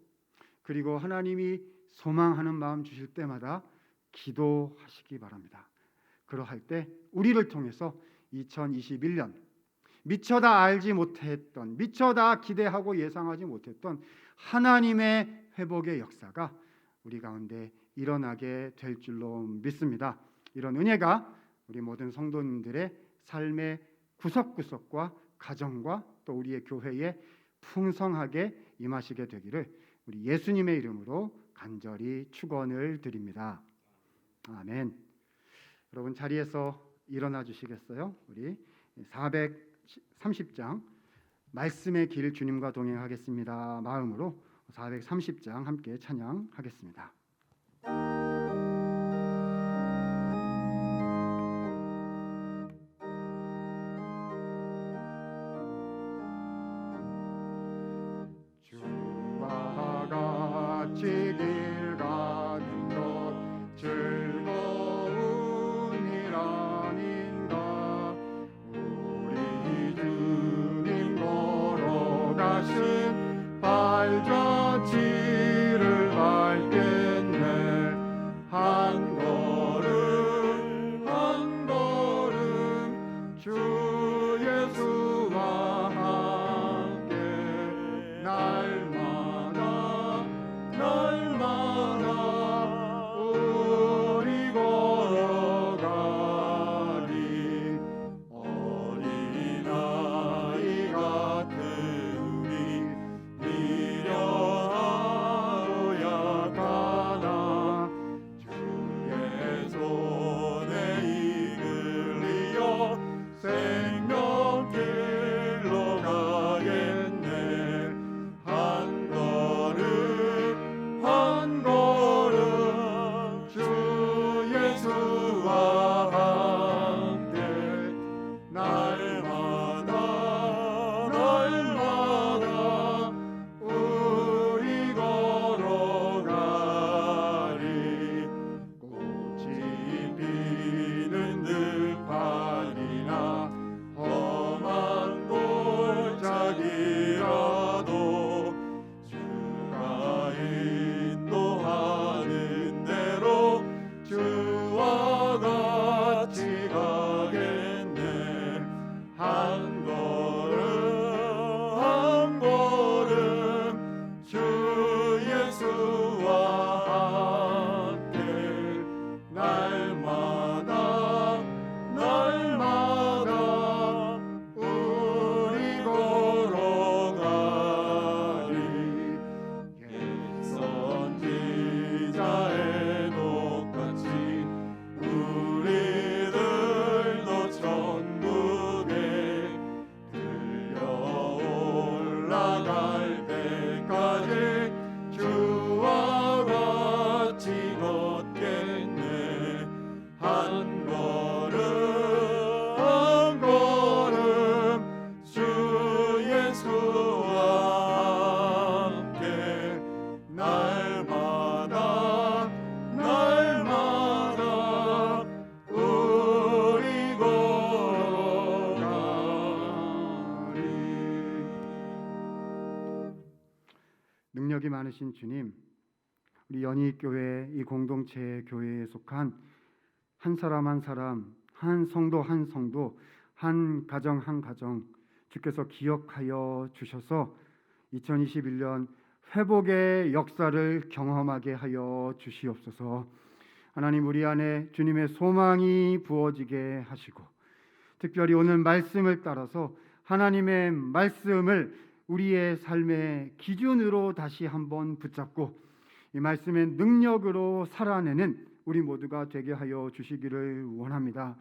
S3: 그리고 하나님이 소망하는 마음 주실 때마다 기도하시기 바랍니다. 그러할 때 우리를 통해서 2021년 미처 다 알지 못했던, 미처 다 기대하고 예상하지 못했던 하나님의 회복의 역사가 우리 가운데 일어나게 될 줄로 믿습니다. 이런 은혜가 우리 모든 성도님들의 삶의 구석구석과 가정과 또 우리의 교회에 풍성하게 임하시게 되기를 우리 예수님의 이름으로 간절히 축원을 드립니다. 아멘. 여러분 자리에서 일어나 주시겠어요? 우리 430장 말씀의 길 주님과 동행하겠습니다. 마음으로 430장 함께 찬양하겠습니다. 주와 같이 길 가는 것 즐거운 일 아닌가. 우리 주님 걸어가신 발자취를 밟겠네. 한 걸음 한 걸음 주 예수와 함께 날마다 날마다 우리 걸어가리. 어린아이 같은 우리 미련 능력이 많으신 주님, 우리 연희교회 이 공동체 교회에 속한 한 사람 한 사람, 한 성도 한 성도, 한 가정 한 가정 주께서 기억하여 주셔서 2021년 회복의 역사를 경험하게 하여 주시옵소서. 하나님, 우리 안에 주님의 소망이 부어지게 하시고, 특별히 오늘 말씀을 따라서 하나님의 말씀을 우리의 삶의 기준으로 다시 한번 붙잡고 이 말씀의 능력으로 살아내는 우리 모두가 되게 하여 주시기를 원합니다.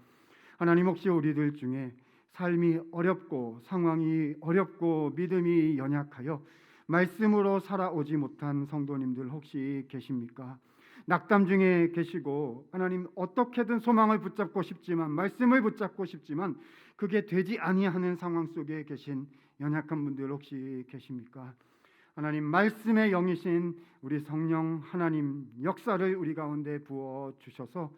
S3: 하나님, 혹시 우리들 중에 삶이 어렵고 상황이 어렵고 믿음이 연약하여 말씀으로 살아오지 못한 성도님들 혹시 계십니까? 낙담 중에 계시고 하나님 어떻게든 소망을 붙잡고 싶지만 말씀을 붙잡고 싶지만 그게 되지 아니하는 상황 속에 계신 연약한 분들 혹시 계십니까? 하나님, 말씀의 영이신 우리 성령 하나님 역사를 우리 가운데 부어 주셔서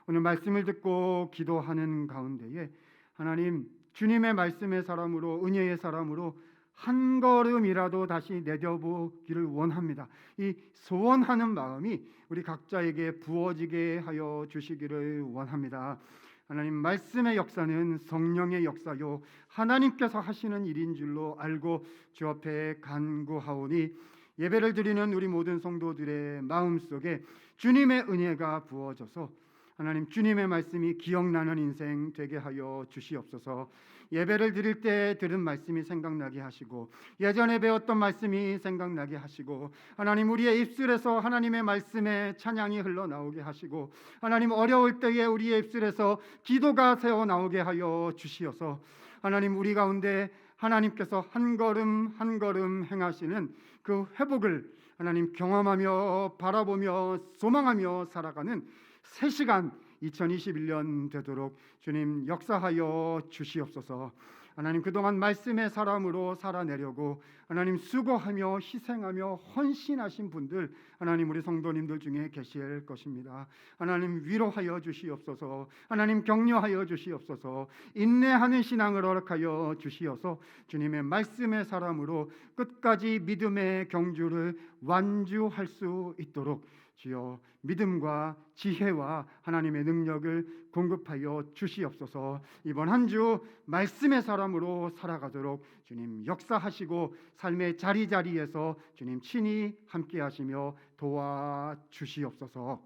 S3: 오늘 말씀을 듣고 기도하는 가운데에 하나님 주님의 말씀의 사람으로, 은혜의 사람으로 한 걸음이라도 다시 내려보기를 원합니다. 이 소원하는 마음이 우리 각자에게 부어지게 하여 주시기를 원합니다. 하나님, 말씀의 역사는 성령의 역사요 하나님께서 하시는 일인 줄로 알고 주 앞에 간구하오니 예배를 드리는 우리 모든 성도들의 마음속에 주님의 은혜가 부어져서 하나님 주님의 말씀이 기억나는 인생 되게 하여 주시옵소서. 예배를 드릴 때 들은 말씀이 생각나게 하시고 예전에 배웠던 말씀이 생각나게 하시고 하나님 우리의 입술에서 하나님의 말씀의 찬양이 흘러나오게 하시고 하나님 어려울 때에 우리의 입술에서 기도가 새어나오게 하여 주시어서 하나님 우리 가운데 하나님께서 한 걸음 한 걸음 행하시는 그 회복을 하나님 경험하며 바라보며 소망하며 살아가는 새 시간 2021년 되도록 주님 역사하여 주시옵소서. 하나님, 그동안 말씀의 사람으로 살아내려고 하나님 수고하며 희생하며 헌신하신 분들 하나님 우리 성도님들 중에 계실 것입니다. 하나님 위로하여 주시옵소서. 하나님 격려하여 주시옵소서. 인내하는 신앙을 허락하여 주시어서 주님의 말씀의 사람으로 끝까지 믿음의 경주를 완주할 수 있도록 주여 믿음과 지혜와 하나님의 능력을 공급하여 주시옵소서. 이번 한 주 말씀의 사람으로 살아가도록 주님 역사하시고 삶의 자리자리에서 주님 친히 함께 하시며 도와주시옵소서.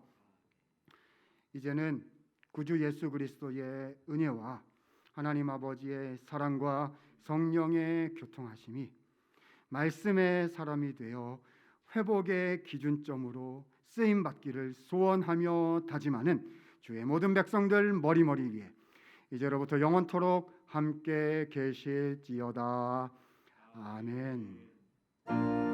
S3: 이제는 구주 예수 그리스도의 은혜와 하나님 아버지의 사랑과 성령의 교통하심이 말씀의 사람이 되어 회복의 기준점으로 쓰임 받기를 소원하며 다짐하는 주의 모든 백성들 머리머리 위에 이제로부터 영원토록 함께 계실지어다. 아멘.